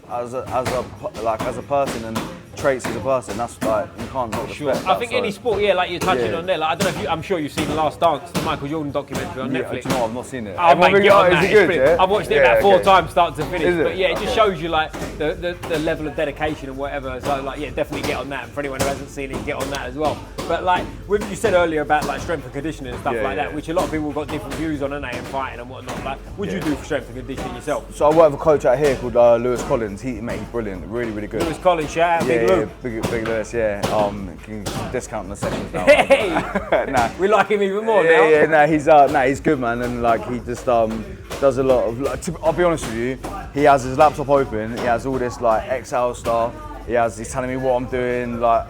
as a person and traits as a person. That's like you can't not respect that. I think any sport, like you're touching on there. Like I don't know if I'm sure you've seen The Last Dance, the Michael Jordan documentary on Netflix. Do you know, I've not seen it. Oh, mate, get on that. Is it good? Yeah? I've watched it about 4 times, start to finish. But it just shows you like the level of dedication and whatever. So like, definitely get on that. And for anyone who hasn't seen it, get on that as well. But like, with you said earlier about like strength and conditioning and stuff like that, which a lot of people have got different views on, and fighting and whatnot. Like, what do you do for strength and conditioning yourself? So I work with a coach out here called Lewis Collins. He's brilliant, really, really good. Lewis Collins, shout out, Big Lou. Big Lewis, Can discount the sessions now. Hey, we like him even more now. He's good, man, and like he just does a lot of. Like, I'll be honest with you, he has his laptop open. He has all this like Excel stuff. He's telling me what I'm doing, like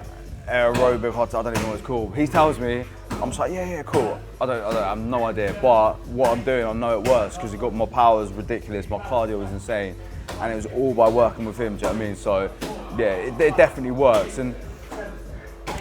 aerobic, I don't even know what it's called. He tells me, I'm just like, cool. I have no idea, but what I'm doing, I know it works because my power is ridiculous, my cardio was insane, and it was all by working with him. Do you know what I mean? So it definitely works. And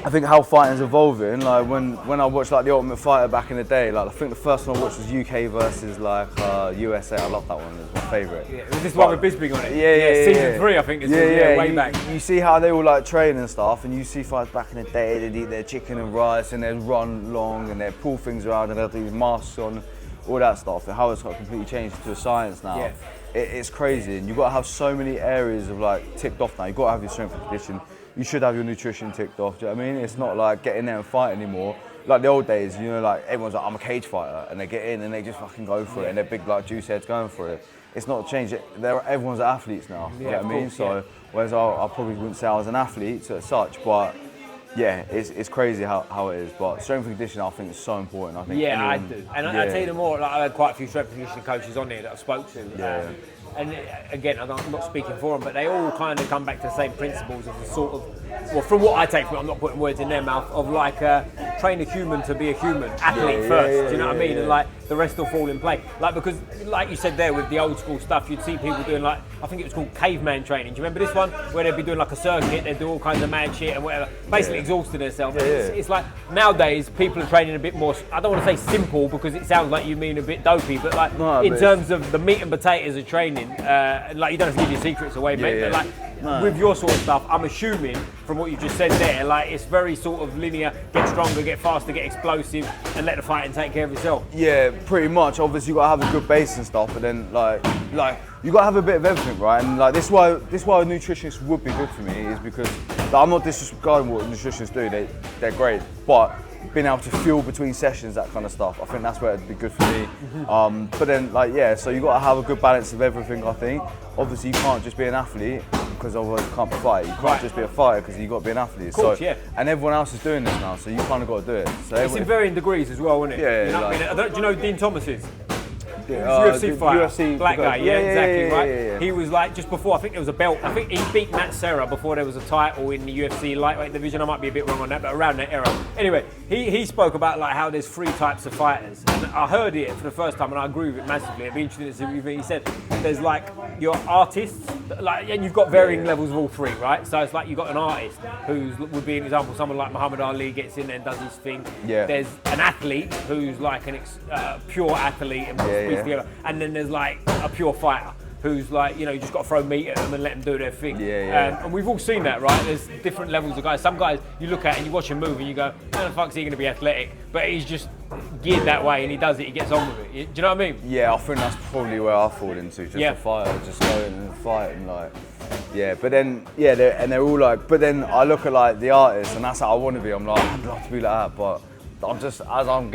I think how fighting's evolving, like when I watched like The Ultimate Fighter back in the day, like I think the first one I watched was UK versus like USA. I love that one, it's my favourite. Was this one with Bisping on it? Season 3 I think it's way back. You see how they all like train and stuff, and you see fights back in the day, they'd eat their chicken and rice and they'd run long and they'd pull things around and they'd have these masks on, all that stuff, and how it's got completely changed to a science now. It's crazy, and you've got to have so many areas of like ticked off now. You've got to have your strength and conditioning. You should have your nutrition ticked off, do you know what I mean? It's not like get in there and fight anymore. Like the old days, you know, like everyone's like, I'm a cage fighter, and they get in and they just fucking go for it, and they're big like juice heads going for it. It's not changed. Everyone's athletes now, you know what I mean? So, whereas I probably wouldn't say I was an athlete as such, but it's crazy how it is. But strength and conditioning, I think, is so important. I think. I do. And I tell you the more, like, I had quite a few strength and conditioning coaches on here that I spoke to. And again, I'm not speaking for them, but they all kind of come back to the same principles of the sort of, well, from what I take from it, I'm not putting words in their mouth, of like train a human to be a human, athlete first, do you know what I mean? And like the rest will fall in play. Like, because like you said there with the old school stuff, you'd see people doing like, I think it was called caveman training. Do you remember this one? Where they'd be doing like a circuit, they'd do all kinds of mad shit and whatever, basically exhausting themselves. It's like nowadays people are training a bit more, I don't want to say simple because it sounds like you mean a bit dopey, but like in terms of the meat and potatoes of training, like you don't have to give your secrets away, mate, but like with your sort of stuff, I'm assuming from what you just said there, like it's very sort of linear, get stronger, get faster, get explosive, and let the fighting take care of itself. Yeah, pretty much. Obviously, you gotta have a good base and stuff, but then like you gotta have a bit of everything, right? And like this is why a nutritionist would be good for me, is because like, I'm not disregarding what nutritionists do. They're great, but being able to fuel between sessions, that kind of stuff. I think that's where it'd be good for me. But then, like, yeah, so you got to have a good balance of everything, I think. Obviously, you can't just be an athlete because otherwise you can't fight. You can't just be a fighter because you've got to be an athlete. Of course, yeah. And everyone else is doing this now, so you kind of got to do it. So it's in varying degrees as well, isn't it? Yeah, you know like, what I mean? Do you know who Dean Thomas is? UFC fighter, UFC, black guy, exactly right. Yeah. He was like, just before, I think there was a belt, I think he beat Matt Serra before there was a title in the UFC lightweight division. I might be a bit wrong on that, but around that era. Anyway, he spoke about like how there's 3 types of fighters, and I heard it for the first time, and I agree with it massively. It'd be interesting to see what you think. He said there's like your artists, like, and you've got varying levels of all 3, right? So it's like you've got an artist who would be an example, someone like Muhammad Ali gets in there and does his thing. Yeah. There's an athlete who's like an pure athlete and puts things together, and then there's like a pure fighter who's like, you know, you just got to throw meat at them and let them do their thing. And we've all seen that, right? There's different levels of guys. Some guys you look at and you watch him move and you go, how the fuck's he going to be athletic? But he's just geared that way and he does it, he gets on with it. Do you know what I mean? Yeah, I think that's probably where I fall into, just a fighter, just go in and fight and like, yeah, but then, they're all like, but then I look at like the artists and that's how I want to be. I'm like, I'd love to be like that, but I'm just, as I'm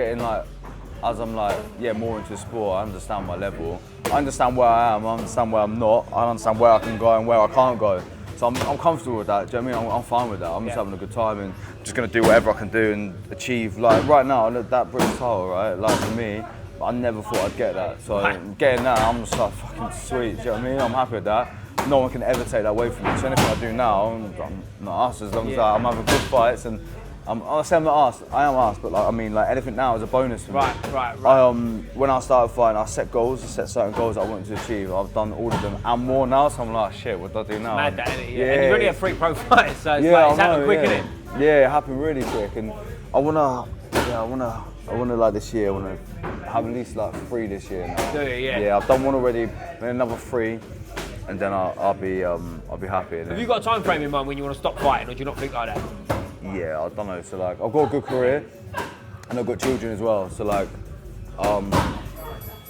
more into sport, I understand my level. I understand where I am, I understand where I'm not, I understand where I can go and where I can't go. So I'm comfortable with that, do you know what I mean? I'm fine with that. I'm just having a good time and just going to do whatever I can do and achieve. Like right now, that British title, right? Like for me, I never thought I'd get that. So getting that, I'm just like fucking sweet, do you know what I mean? I'm happy with that. No one can ever take that away from me. So anything I do now, I'm not asked, as long as I'm having good fights and I'll say I'm not asked, I am asked, but like, I mean, like anything now is a bonus for me. Right. When I started fighting, I set certain goals that I wanted to achieve. I've done all of them and more now, so I'm like, shit, what do I do now? Mad that, isn't it? Yeah. And you've only had 3 pro fights, so it's happened quick, isn't it? Yeah, it happened really quick, and I wanna like this year, I wanna have at least like 3 this year now. Do you? Yeah. Yeah, I've done 1 already, then another 3, and then I'll be happy. Have you got a time frame in mind when you want to stop fighting, or do you not think like that? Yeah, I don't know. So like, I've got a good career, and I've got children as well. So like, I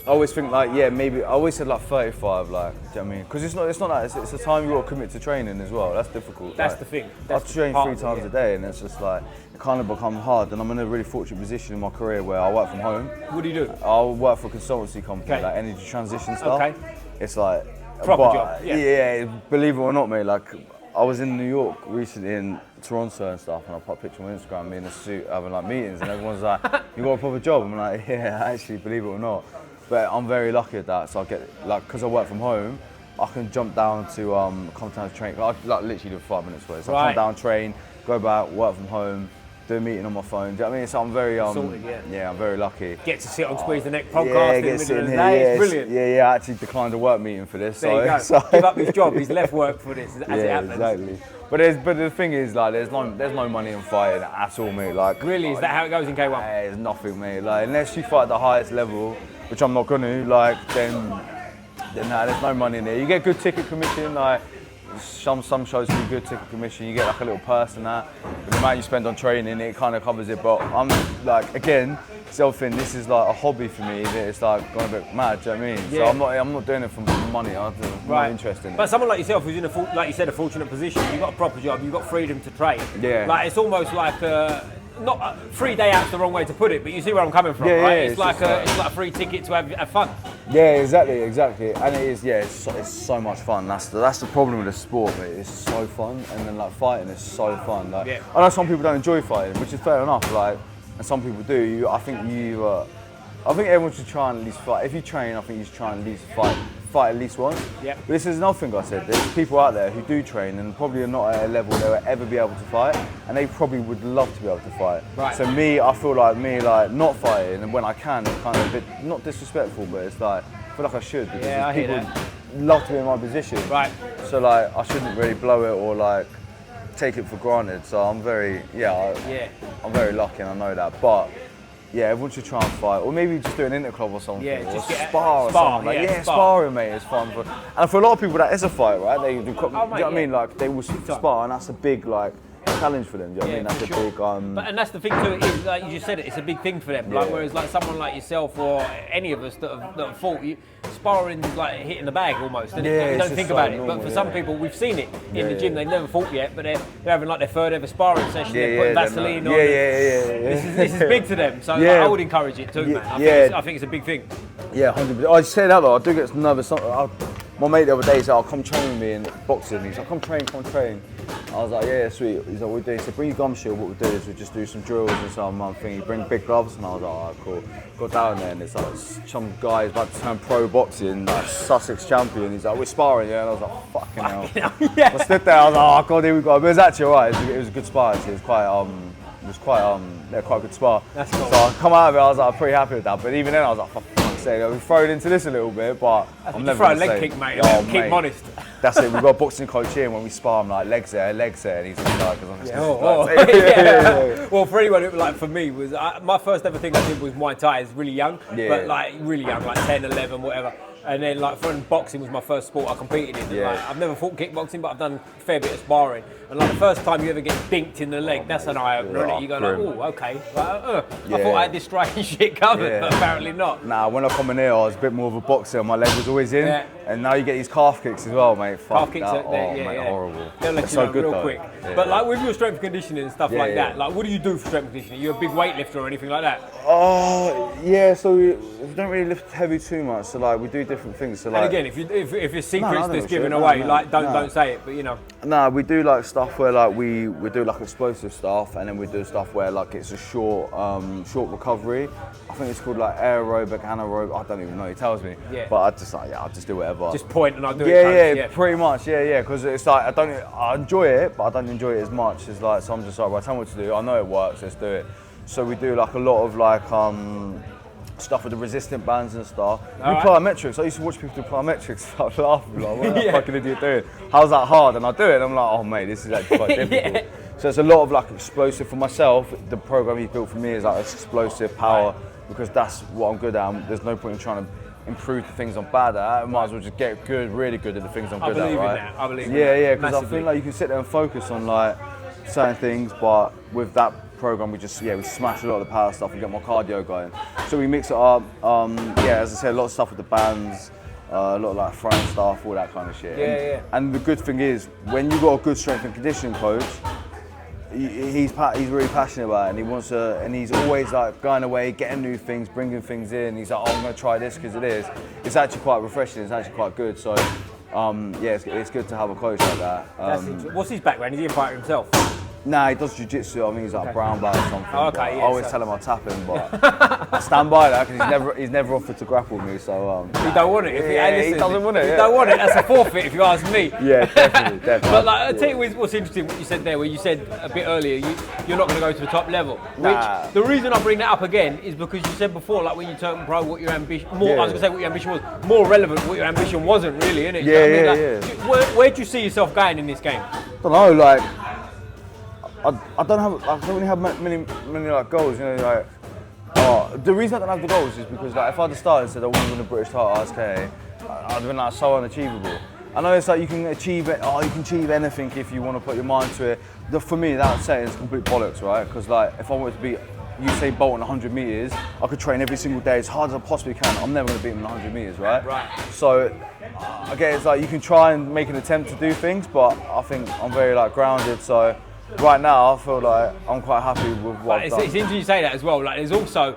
always think like, maybe I always said like 35, like, do you know what I mean? Because it's not that. It's a time you got to commit to training as well. That's difficult. That's like, the thing. I train 3 times a day, and it's just like it kind of become hard. And I'm in a really fortunate position in my career where I work from home. What do you do? I work for a consultancy company, like energy transition stuff. Okay. It's like proper job. Yeah, believe it or not, mate. Like, I was in New York recently in Toronto and stuff, and I put a picture on Instagram, me in a suit having like meetings, and everyone's like, "You got a proper job?" I'm like, "Yeah, actually, believe it or not." But I'm very lucky at that. So I get like, because I work from home, I can jump down to come down to train. I like literally live 5 minutes away. So I come down, train, go back, work from home, do a meeting on my phone. Do you know what I mean? So I'm very I'm very lucky. Get to sit on Squeeze the Neck podcast in the middle of the day. It's brilliant. Yeah, I actually declined a work meeting for this. There you go. So give up his job. He's left work for this, as it happens. Exactly. But the thing is, like, there's no money in fighting at all, mate. Like, really, is that how it goes in K1? There's nothing, mate. Like, unless you fight at the highest level, which I'm not gonna, like, then there's no money in there. You get good ticket commission, like. Some shows give you good ticket commission, you get like a little purse and that. But the amount you spend on training, it kind of covers it. But I'm like, again, self-thing, this is like a hobby for me. It's like going a bit mad, do you know what I mean? Yeah. So I'm not doing it for money, I'm not interested in it. But someone like yourself who's in like you said, a fortunate position, you've got a proper job, you've got freedom to train. Yeah. Like, it's almost like not 3 day out's the wrong way to put it, but you see where I'm coming from, right? It's like a free ticket to have fun. Yeah, exactly. And it is, it's so much fun. That's the problem with the sport, mate. It's so fun, and then like fighting is so fun. Like, I know some people don't enjoy fighting, which is fair enough. Like, and some people do. I think everyone should try and at least fight. If you train, I think you should try and at least fight at least once. Yeah. But this is another thing I said. There's people out there who do train and probably are not at a level they will ever be able to fight, and they probably would love to be able to fight. Right. So I feel like not fighting, and when I can, it's kind of a bit not disrespectful, but it's like I feel like I should because people love to be in my position. Right. So like I shouldn't really blow it or like take it for granted. So I'm very I'm very lucky and I know that, but. Yeah, everyone should try and fight, or maybe just do an interclub or something, or spar or something. Like, sparring, mate, is fun. And for a lot of people, that is a fight, right? They do, you know what I mean? Like, they will spar, and that's a big, like, challenge for them. Do you know what I mean? That's a sure. big. And that's the thing too. Is like you just said it's a big thing for them. Like whereas like someone like yourself or any of us that have fought, sparring is like hitting the bag almost. And you don't think about it. But for some people, we've seen it in the gym. They've never fought yet, but they're having like their third ever sparring session. They're putting Vaseline on. This is big to them. So like, I would encourage it too, man. I think it's a big thing. Yeah, 100%. I say that though. I do get nervous. My mate the other day said, "I'll come train with me in boxing." He's like, "Come train." I was like, "Yeah, sweet." He's like, "What we do?" He said, "Bring your gum shield. What we do is we just do some drills and some thingy. Bring big gloves." And I was like, "Alright, cool." Got down there and it's like some guy is about to turn pro boxing, like Sussex champion. He's like, "We're sparring, yeah." And I was like, "Fucking hell." I stood there. I was like, "Oh god, here we go." But it was actually alright. It was a good spar. It was quite a good spar. That's cool. So I come out of it, I was like pretty happy with that. But even then, I was like, for fuck's sake, I was thrown into this a little bit, but I'm never throw a gonna leg say, kick, mate. Oh, Keep him honest. That's it. We've got a boxing coach here, and when we spar, I'm like, legs there, and he's like, Well, for anyone, like for me, was my first ever thing I did was Muay Thai. Is really young, but like really young, like 10, 11, whatever. And then like boxing was my first sport I competed in. Like, I've never fought kickboxing, but I've done a fair bit of sparring. And like the first time you ever get dinked in the leg, that's an eye opener, isn't it? You go like, oh, okay. Like, I thought I had this striking shit covered, but apparently not. Nah, when I come in here, I was a bit more of a boxer. My leg was always in, and now you get these calf kicks as well, mate. Calf kicks are horrible. They'll let you know real quick. But like with your strength and conditioning and stuff like that, like what do you do for strength and conditioning? Are you a big weightlifter or anything like that? So we don't really lift heavy too much. So like we do different things. So like, and again, if your secrets that's given away, like don't say it. But you know. Nah, we do like stuff where like we do like explosive stuff, and then we do stuff where like it's a short recovery. I think it's called like aerobic, anaerobic. I don't even know. He tells me. Yeah. But I just I'll just do whatever. Just point and I'll do it. Yeah, pretty much. Yeah. Because it's like I enjoy it, but I don't enjoy it as much as like. So I'm just like, right, tell me what to do. I know it works. Let's do it. So we do like a lot of like stuff with the resistant bands and stuff. Plyometrics. I used to watch people do plyometrics. I was laughing like, what the fucking idiot doing? How's that hard? And I do it, and I'm like, oh mate, this is actually quite difficult. So it's a lot of like explosive for myself. The program he built for me is like explosive power because that's what I'm good at. There's no point in trying to improve the things I'm bad at. I might as well just get really good at the things I'm good at, right? I believe in that. Yeah, because I feel like you can sit there and focus on like certain things, but with that program we smash a lot of the power stuff and get more cardio going. So we mix it up. As I said, a lot of stuff with the bands, a lot of like throwing stuff, all that kind of shit. And the good thing is, when you got a good strength and conditioning coach, he's really passionate about it, and he wants to, and he's always like going away, getting new things, bringing things in. He's like, oh, I'm going to try this because it is. It's actually quite refreshing. It's actually quite good. So it's good to have a coach like that. What's his background? Is he a fighter himself? Nah, he does Jiu Jitsu. I mean, he's like a brown belt or something. Oh, okay, I always tell him I'll tap him, but I stand by that because he's never offered to grapple me. So he don't want it. He doesn't want it. If he don't want it, that's a forfeit if you ask me. Yeah, definitely. But like, I'll tell you what's interesting. What you said there, where you said a bit earlier, you're not going to go to the top level. Nah. Which the reason I bring that up again is because you said before, like when you turned pro, what your ambition. I was going to say what your ambition was. More relevant, what your ambition wasn't really, innit? Where do you see yourself going in this game? I don't know, like. I don't really have many like goals, you know. Like, the reason I don't have the goals is because like if I'd have started and said I want to win the British title at ISKA, I'd have been like so unachievable. I know it's like you can achieve it. You can achieve anything if you want to put your mind to it. For me, that saying is complete bollocks, right? Because like if I wanted to be Usain Bolt in 100 meters, I could train every single day as hard as I possibly can. I'm never going to beat him in 100 meters, right? So again, it's like you can try and make an attempt to do things, but I think I'm very like grounded. So right now, I feel like I'm quite happy with what I've done. It's interesting you say that as well. Like, there's also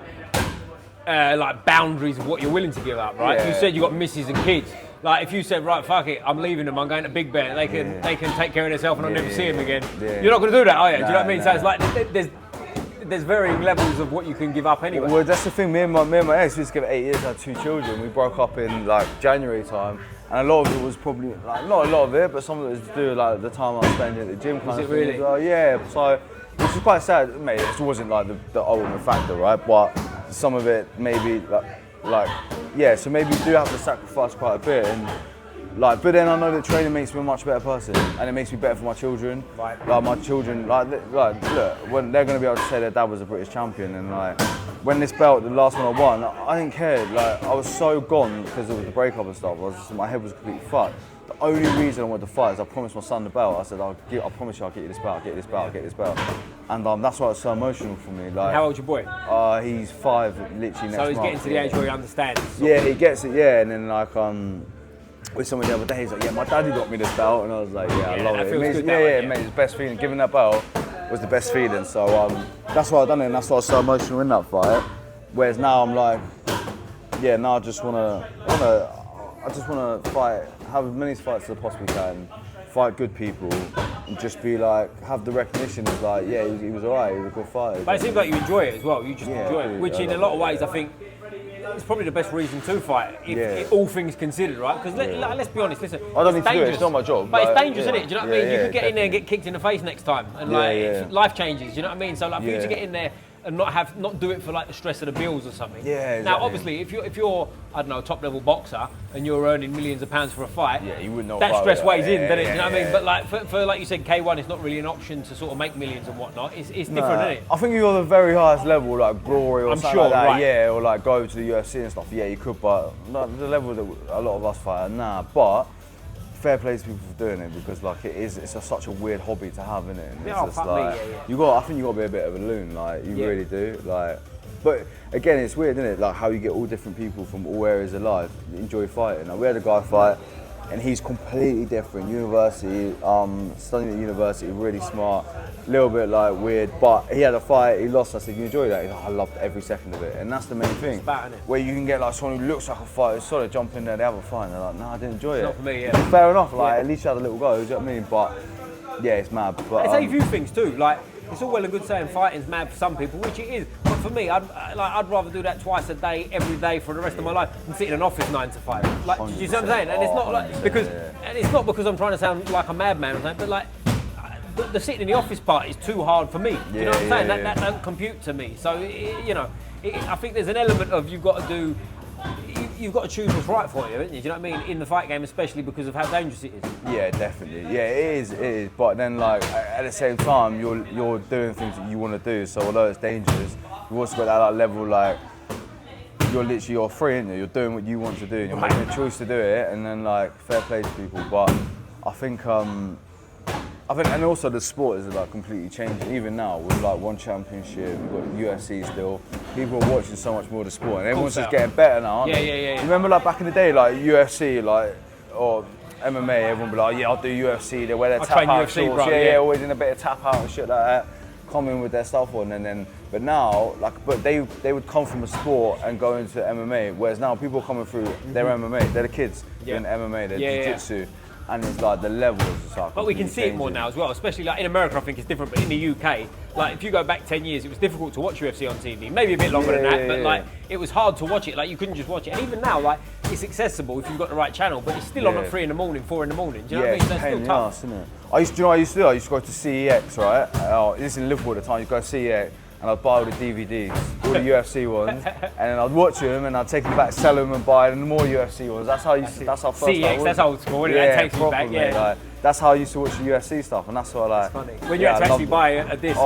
like boundaries of what you're willing to give up, right? You said you got misses and kids. Like, if you said, right, fuck it, I'm leaving them, I'm going to Big Bear, they can take care of themselves and I'll never see them again. You're not going to do that, are you? Do you know what I mean? So it's like there's varying levels of what you can give up anyway. Well, that's the thing. Me and my ex, we just give it 8 years, had 2 children. We broke up in like January time. And a lot of it was probably, like, not a lot of it, but some of it was to do with like the time I was spending at the gym. Was it really? So, which is quite sad, mate. It wasn't like the ultimate factor, right? But some of it maybe so maybe you do have to sacrifice quite a bit. And Like, but then I know that training makes me a much better person, and it makes me better for my children. Right. Like my children, like look, when they're gonna be able to say their dad was a British champion, and like when this belt, the last one I won, I didn't care. Like I was so gone because of the breakup and stuff. My head was completely fucked. The only reason I wanted to fight is I promised my son the belt. I said, I promise you I'll get you this belt, I'll get you this belt, I'll get you this belt. And that's why it's so emotional for me. Like, how old's your boy? He's 5, literally next month. So he's getting to the age where he understands. Yeah, he gets it, yeah. And then like, with someone the other day, he's like, yeah, my daddy got me this belt. And I was like, yeah, I love it. Feels good, it made it the best feeling. Giving that belt was the best feeling. So that's why I done it, and that's why I was so emotional in that fight. Whereas now I'm like, yeah, now I just wanna fight, have as many fights as I possibly can, fight good people, and just be like, have the recognition of like, yeah, he was alright, he was a good fighter. But it seems like you enjoy it as well. You just enjoy it, which in a lot of ways I think it's probably the best reason to fight, if all things considered, right? Because let's be honest, listen, I don't need to do it, it's not my job. But it's dangerous, isn't it? Do you know what I mean? You could get in there and get kicked in the face next time, and life changes, do you know what I mean? So like for you to get in there and not do it for like the stress of the bills or something. Yeah, exactly. Now obviously if you're I don't know, a top level boxer and you're earning millions of pounds for a fight, you wouldn't know that stress weighs in, doesn't it? Do you know what I mean? But like for like you said, K1 it's not really an option to sort of make millions and whatnot. It's different, isn't it? I think if you're the very highest level, like Glory or something like that, right. or like go to the UFC and stuff, you could, but not the level that a lot of us fight at, but fair play to people for doing it, because like it's such a weird hobby to have, isn't it? And it's just like, I think you got to be a bit of a loon, like you really do, like. But again, it's weird, isn't it? Like how you get all different people from all areas of life enjoy fighting. Like, we had a guy fight, and he's completely different. University, studying at university, really smart, a little bit like weird. But he had a fight, he lost. I said, "You enjoyed that?" He's like, "I loved every second of it," and that's the main thing. It's bad, isn't it? Where you can get like someone who looks like a fighter, sort of jump in there, they have a fight, and they're like, "No, I didn't enjoy it." Not for me, yeah. Fair enough. Like at least you had a little go. Do you know what I mean? But yeah, it's mad. But it's how you view things too. Like it's all well and good saying fighting's mad for some people, which it is. But for me, I'd rather do that twice a day, every day for the rest of my life, than sit in an office 9 to 5. Like, do you see what I'm saying? And it's not like and it's not because I'm trying to sound like a madman or something, but like the sitting in the office part is too hard for me. You know what I'm saying? That don't compute to me. So I think there's an element of you've got to choose what's right for you, haven't you? Do you know what I mean? In the fight game, especially because of how dangerous it is. Yeah, definitely. Yeah, it is. But then, like, at the same time, you're doing things that you want to do. So although it's dangerous, you've also got that level, like, you're free, aren't you? You're doing what you want to do. And you're making a choice to do it, and then, like, fair play to people. But I think, and also the sport is like completely changing. Even now, with like one championship, we've got UFC still. People are watching so much more of the sport, and everyone's just getting better now, aren't they? Yeah. Remember, like back in the day, like UFC, like or MMA, everyone would be like, yeah, I'll do UFC. They wear their tap out UFC, shorts, bro, always in a bit of tap out and shit like that. Come in with their stuff on, and then, but now, but they would come from a sport and go into MMA, whereas now people are coming through their MMA. They're the kids doing MMA, they're Jiu Jitsu. And it's like the levels are like. But we can see it more now as well, especially like in America I think it's different, but in the UK, like if you go back 10 years, it was difficult to watch UFC on TV. Maybe a bit longer than that, but like it was hard to watch it, like you couldn't just watch it. And even now, like it's accessible if you've got the right channel, but it's still on at 3 in the morning, 4 in the morning. Do you know what I mean? That's still tough. Isn't it? I used to go to CEX, right? This is in Liverpool at the time, you go to CEX. And I'd buy all the DVDs, all the UFC ones, and then I'd watch them and I'd take them back, sell them and buy more UFC ones. That's how first CEX, that's old school, isn't it? That takes me back, like, that's how I used to watch the UFC stuff, and that's what I like. That's funny. When you had to actually buy a disc to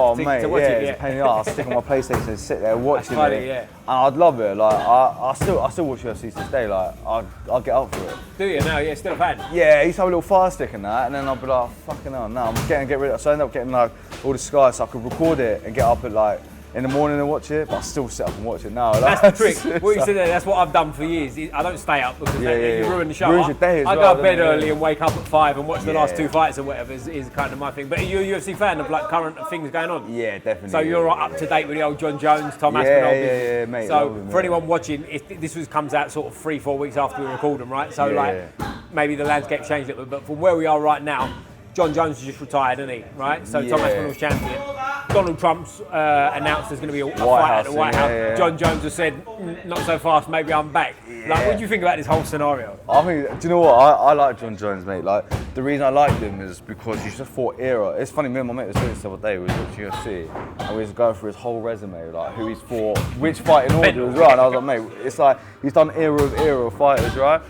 watch it, it's a pain in the ass. I stick on my PlayStation and sit there watching it. Yeah. And I'd love it. Like I still watch UFC to this day. Like I'll get up for it. Do you now? Yeah, still a fan. Yeah, I used to have a little fire stick and that, and then I'd be like, fucking hell, no, I'm get rid of it. So I ended up getting like all the Sky, so I could record it and get up at like in the morning and watch it, but I still sit up and watch it now. That's the trick. What you said there, that's what I've done for years. I don't stay up because you ruin the show. Ruins your day as I well, go to bed early and wake up at 5 and watch the last 2 fights or whatever is kind of my thing. But are you a UFC fan of like current things going on? Yeah, definitely. So you're up to date with the old John Jones, Tom Aspinall? Yeah, mate. So for anyone watching, this comes out sort of 3-4 weeks after we record them, right? So maybe the landscape changed a little bit, but from where we are right now, John Jones has just retired, isn't he? Right? So Tom Aspinall's champion. Donald Trump's announced there's going to be a fight at the White House. John Jones has said, not so fast, maybe I'm back. Like, what do you think about this whole scenario? I think, do you know what? I like John Jones, mate. Like, the reason I liked him is because he's just fought era. It's funny, me and my mate was doing this the other day, we was watching UFC, and we was going through his whole resume, like who he's fought, which fighting order as well. And I was like, mate, it's like, he's done era of fighters, right?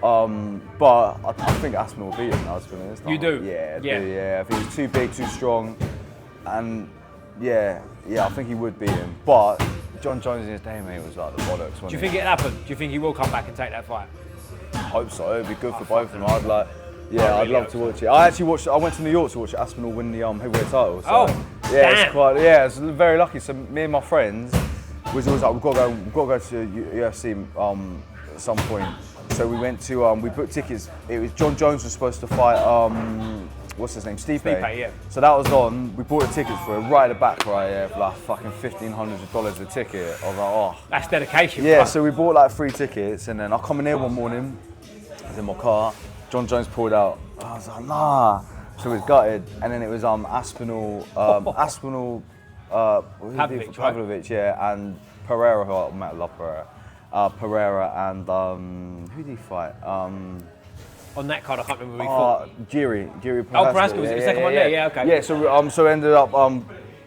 But I think Aspinall will beat him now, to be honest. You do? Yeah, yeah. I think he's too big, too strong, and yeah, I think he would beat him. But John Jones in his day, mate, was like the bollocks. Do you think it'll happen? Do you think he will come back and take that fight? I hope so. It'd be good for both of them. I'd love to watch it. I went to New York to watch Aspinall win the heavyweight title. So, damn. It's very lucky. So me and my friends was always like, we've got to go to UFC at some point. So we went to, we booked tickets. It was John Jones was supposed to fight, what's his name, Stipe. Yeah. So that was on. We bought the tickets for it right at the back, right? Yeah, for like fucking $1,500 a ticket. I was like, oh. That's dedication. Yeah. Right? So we bought like 3 tickets, and then I come in here one morning. I was in my car. John Jones pulled out. I was like, nah. So he was gutted, and then it was Aspinall, Pavlovich, yeah, and Pereira, who I met, love Pereira. Pereira and who did he fight? On that card, I can't remember who he fought. Jiri Prohaska was it the second one there? Yeah, okay. Yeah, so ended up,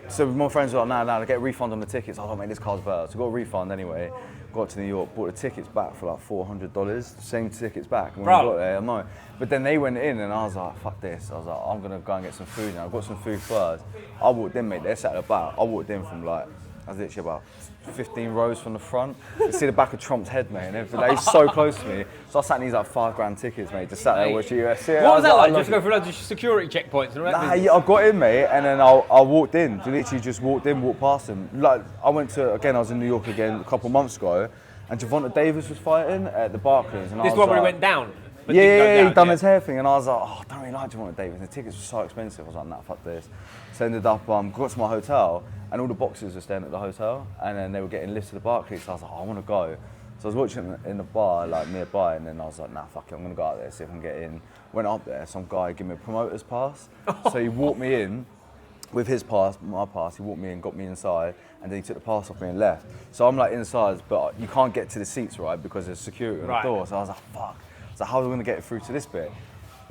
so my friends were like, nah, get a refund on the tickets. I was like, mate, this card's better. So got a refund anyway. Got to New York, bought the tickets back for like $400. Same tickets back when we got there, I know. But then they went in and I was like, fuck this. I was like, I'm gonna go and get some food now. I got some food first. I walked in, mate, they sat at the back. I walked in from like, I was literally about 15 rows from the front. You see the back of Trump's head, mate, and everything. He's so close to me. So I sat in these like $5,000 tickets, mate, just sat there watching UFC. What was that like? Just to go through loads of security checkpoints and all that? Nah, I got in, mate, and then I walked in. Literally just walked in, walked past him. Like I was in New York again a couple of months ago, and Gervonta Davis was fighting at the Barclays. And this one where he went down. Yeah, he done his hair thing, and I was like, oh, I don't really like Gervonta Davis. The tickets were so expensive. I was like, nah, fuck this. So I ended up, got to my hotel, and all the boxers were staying at the hotel, and then they were getting lifted to the Barclays. So I was like, oh, I want to go. So I was watching in the bar, like nearby, and then I was like, nah, fuck it, I'm gonna go out there, see if I can get in. Went up there, some guy gave me a promoter's pass. So he walked me in with his pass, my pass. He walked me in, got me inside, and then he took the pass off me and left. So I'm like inside, but you can't get to the seats, right, because there's security on the door. So I was like, fuck. So how am I going to get through to this bit?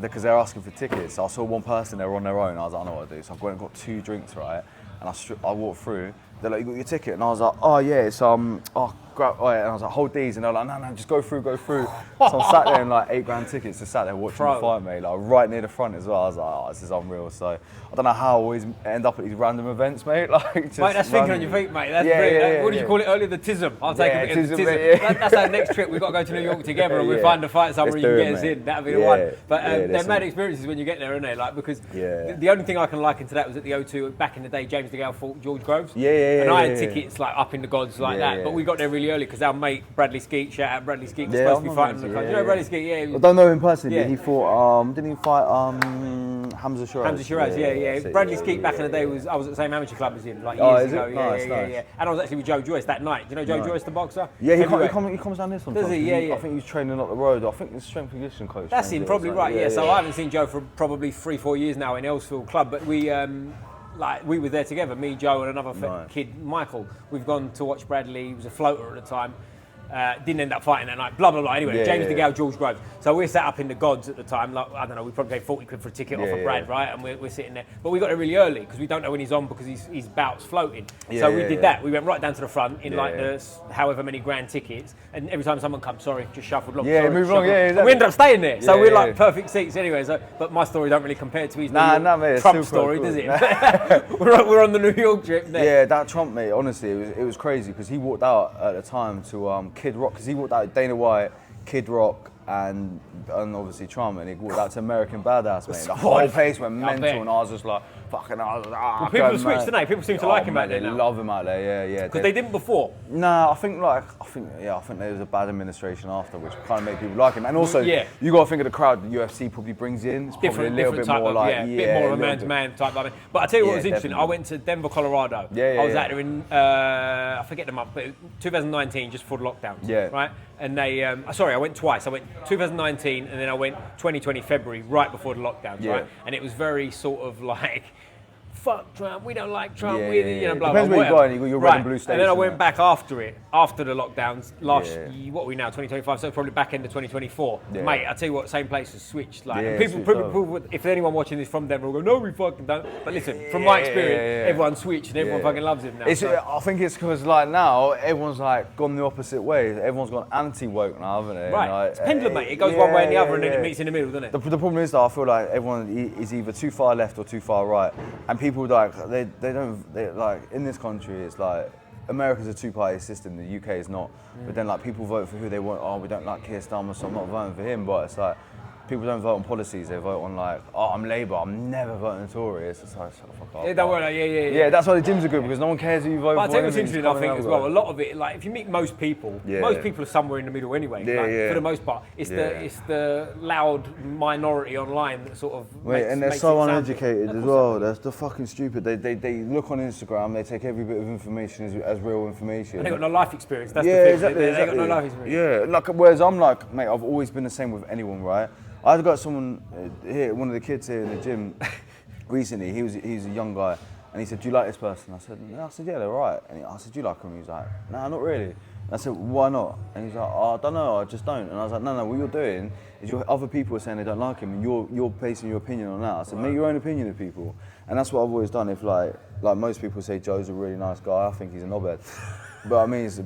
Because they're asking for tickets. So I saw one person, they were on their own. I was like, I know what to do. So I went and got 2 drinks, right? And I walked through. They're like, you got your ticket? And I was like, oh yeah, it's grab. Oh yeah. And I was like, hold these. And they're like, no, just go through. So I sat there in like $8,000 tickets, just sat there watching the fight, mate, like right near the front as well. I was like, oh, this is unreal. So I don't know how I always end up at these random events, mate. Like, just mate, that's thinking on your feet, mate. That's brilliant. What did you call it earlier? The tism. I'll take a bit of the tism. That's our next trip. We've got to go to New York together and we'll find a fight somewhere you can get us in. That'll be the one. But they're mad experiences when you get there, aren't they? Like, because the only thing I can liken to that was at the O2 back in the day. James DeGale fought George Groves. And I had tickets like up in the gods like that. But we got there really early because our mate Bradley Skeet, shout out Bradley Skeet, was supposed to be fighting in the country. You know Bradley Skeet? Yeah. I don't know him personally, but he fought. Didn't he fight Hamza Shiraz? Hamza Shiraz, yeah. Bradley Skeet back in the day I was at the same amateur club as him, like years ago. Yeah. And I was actually with Joe Joyce that night. Do you know Joe Joyce, the boxer? Yeah, he comes down this sometimes. Does he? Yeah. I think he's training up the road. I think he's strength and conditioning coach. That's him, probably right. Yeah. So I haven't seen Joe for probably 3-4 years now in Elsfield Club, but we were there together, me, Joe, and another kid, Michael. We've gone to watch Bradley. He was a floater at the time. Didn't end up fighting that night, blah, blah, blah. Anyway, James DeGale, George Groves. So we're sat up in the gods at the time. Like, I don't know, we probably paid 40 quid for a ticket off of Brad, right? And we're sitting there. But we got there really early because we don't know when he's on because his bout's floating. So we did that. We went right down to the front in the however many grand tickets. And every time someone comes, sorry, just shuffled along. Move along, exactly. We ended up staying there. So we're like perfect seats anyway. So, but my story don't really compare to his Trump story, does it? We're on the New York trip there. Yeah, that Trump, mate, honestly, it was crazy because he walked out at the time to Kid Rock, because he walked out Dana White, Kid Rock, and obviously Trump, and he walked out to American Badass, mate. The whole place went mental, and I was just like, fucking, I was like, well, people have switched, didn't they? People seem to like him back there now. They love him out there, yeah. Because they didn't before. Nah, I think there was a bad administration after, which kind of made people like him. And also, you got to think of the crowd the UFC probably brings in. It's probably a little bit more like, a bit more of a man-to-man type of thing. But I tell you what was interesting. I went to Denver, Colorado. I was out there in, I forget the month, but 2019, just before the lockdown, right? And they, I went twice. I went 2019, and then I went 2020 February, right before the lockdowns, right? And it was very sort of like, fuck Trump, we don't like Trump, Yeah, we, yeah, you know, yeah. blah, Depends blah, where you whatever. go, and you got your red and blue And then I states went and back after it, after the lockdowns, Yeah. what are we now, 2025, so probably back end of 2024. Yeah. Mate, I tell you what, same place has switched. Like, Yeah, and people would, if anyone watching this from Denver will go, no, we fucking don't. But listen, from my experience, everyone switched and everyone fucking loves him now. I think it's because like now, everyone's like gone the opposite way. Everyone's gone anti-woke now, haven't they? Right, Like, it's pendulum, mate. It goes one way and the other, and then it meets in the middle, doesn't it? The problem is that I feel like everyone is either too far left or too far right, and people like they like in this country it's like America's a two-party system, the UK is not. But then like people vote for who they want. Oh, we don't like Keir Starmer, so I'm not voting for him. But it's like people don't vote on policies; they vote on like, oh, I'm Labour, I'm never voting Tory. It's just like, shut the fuck up. Yeah, don't worry, like, yeah. Yeah, that's why the gyms are good, because no one cares who you vote for. But I tell you what's anything, interesting, I think, as well, a lot of it, like, if you meet most people are somewhere in the middle anyway, for the most part. It's the loud minority online that sort of and they're so uneducated as well. They're fucking stupid. They look on Instagram, they take every bit of information as real information. And they've got no life experience, that's the thing. Exactly. They've got no life experience. Yeah, like, whereas I'm like, mate, I've always been the same with anyone, right? I've got someone here, one of the kids here in the gym recently, he's a young guy, and he said, do you like this person? I said, yeah, they're right. And I said, do you like him? He was like, nah, not really. And I said, why not? And he's like, oh, I don't know, I just don't. And I was like, no, what you're doing is other people are saying they don't like him, and you're basing your opinion on that. I said, make your own opinion of people. And that's what I've always done. If like most people say Joe's a really nice guy, I think he's a knobhead. But I mean, so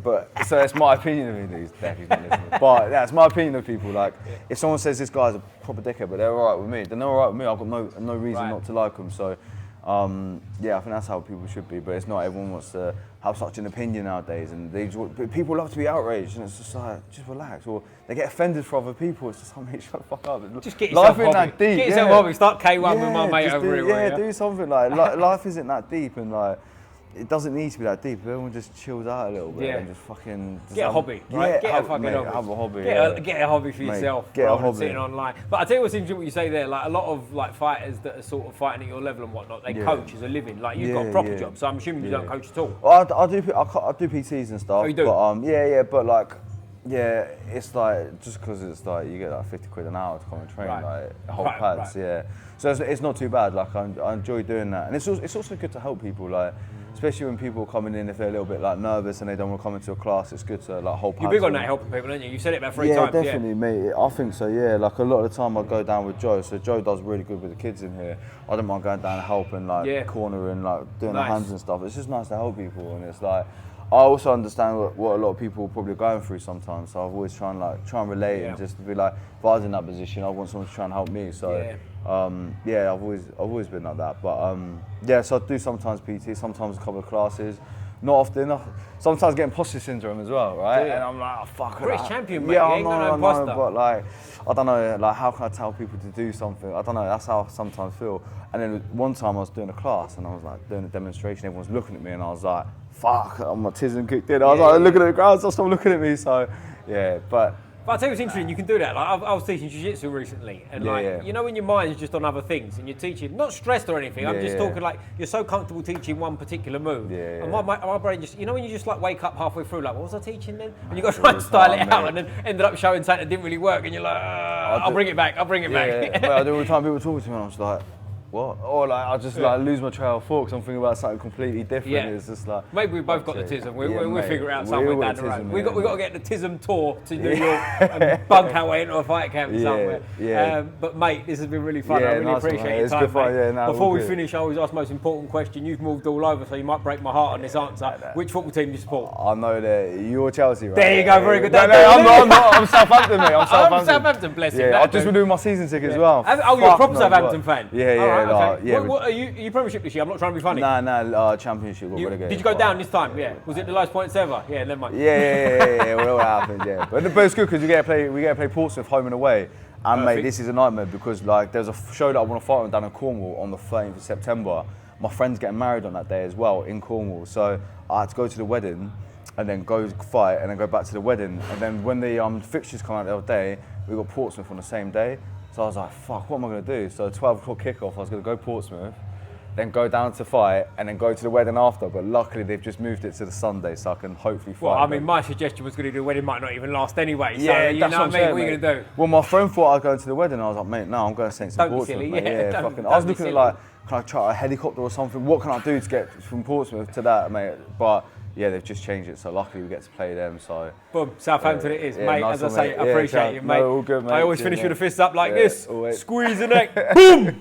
that's my opinion of him. He's definitely not listening. But that's my opinion of people. Like, if someone says this guy's a proper dickhead, but they're all right with me, then they're all right with me. I've got no reason not to like them. So, yeah, I think that's how people should be. But it's not. Everyone wants to have such an opinion nowadays, and people love to be outraged, and it's just like, just relax. Or they get offended for other people. It's just like, mate, shut the fuck up. Just get yourself life isn't that deep. Get yourself hobby. Start K1 with my mate over here. Yeah, do something like life isn't that deep, and like. It doesn't need to be that deep. Everyone just chills out a little bit and just fucking... Get a hobby, right? Get a fucking hobby. Have a hobby, Get a hobby for yourself, get a hobby. Sitting online. But I tell you what's interesting what you say there, like a lot of like fighters that are sort of fighting at your level and whatnot, they coach as a living. Like you've got a proper job, so I'm assuming you don't coach at all. Well, I do PTs and stuff. Oh, you do? But but like... Yeah, it's like, just because it's like, you get like 50 quid an hour to come and train, like whole pads, So it's not too bad, like I enjoy doing that. And it's also good to help people, like, especially when people are coming in, if they're a little bit like nervous and they don't want to come into a class, it's good to like hold pads. You're big on that helping people, aren't you? You said it about 3 times. Yeah, definitely, mate. I think so, yeah. Like a lot of the time I go down with Joe, so Joe does really good with the kids in here. I don't mind going down and helping, like cornering, like doing the hands and stuff. It's just nice to help people, and it's like, I also understand what a lot of people are probably going through sometimes, so I've always try and relate and just to be like, if I was in that position, I want someone to try and help me. So I've always been like that. But so I do sometimes PT, sometimes a couple of classes. Not often. Sometimes getting imposter syndrome as well, right? And I'm like, oh, fuck. British champion, mate. I know, but like, I don't know, like, how can I tell people to do something? I don't know. That's how I sometimes feel. And then one time I was doing a class and I was like doing a demonstration. Everyone's looking at me and I was like, fuck, my tism kicked in. I was like looking at the crowd, so stop looking at me. So yeah, but I'll tell you what's interesting, you can do that. Like I was teaching Jiu Jitsu recently, and you know when your mind's just on other things, and you're teaching, not stressed or anything, I'm just talking like, you're so comfortable teaching one particular move, and my brain just, you know when you just like wake up halfway through, like, what was I teaching then? And you got to try and style it out, and then ended up showing something that didn't really work, and you're like, I'll bring it back. Yeah, but I do all the time, people talk to me, and I'm just like, what? Or like I just like lose my trail of thought because I'm thinking about something completely different. Yeah. It's just like, maybe we both got the tism. We'll figure it out somewhere down the road. We got to get the tism tour to New York and bunk our way into a fight camp somewhere. But mate, this has been really fun. I really appreciate your time, mate. Before we finish, I always ask the most important question. You've moved all over, so you might break my heart on this answer. Which football team do you support? I know that you're Chelsea, right? There you go, very good. No, I'm not. I'm Southampton, mate. I'm Southampton. I'm Southampton, bless you. I've just been doing my season ticket as well. Oh, you're a proper Southampton fan? Yeah. Are you Premiership this year? I'm not trying to be funny. Nah, Championship. Did you go down this time? Yeah. Was it the lowest points ever? Yeah, never mind. Yeah. Well, what happened? Yeah. But it's good because we get to play Portsmouth home and away. And mate, this is a nightmare because like there's a show that I want to fight on down in Cornwall on the 13th of September. My friend's getting married on that day as well in Cornwall, so I had to go to the wedding and then go fight and then go back to the wedding. And then when the fixtures come out the other day, we got Portsmouth on the same day. So I was like, fuck, what am I going to do? So 12 o'clock kickoff, I was going to go Portsmouth, then go down to fight, and then go to the wedding after. But luckily, they've just moved it to the Sunday, so I can hopefully fight. Well, I mean, them. my suggestion was going to do the wedding might not even last anyway. So, Yeah, you that's know what I'm saying, what are you going to do? Well, my friend thought I was going to the wedding. I was like, mate, no, I'm going to St. Don't be Portsmouth. silly, Mate. yeah, Yeah, don't- fucking. don't I was be looking at silly. like, can I try a helicopter or something? What can I do to get from Portsmouth to that, mate? But yeah, they've just changed it, so luckily we get to play them. So Boom, Southampton it is, yeah, mate. nice As I one, say, mate. I Yeah, appreciate ciao. you, mate. No, all good, mate. I always Cheers, finish with mate. a fist up like Yeah, this. always. Squeeze the neck. Boom!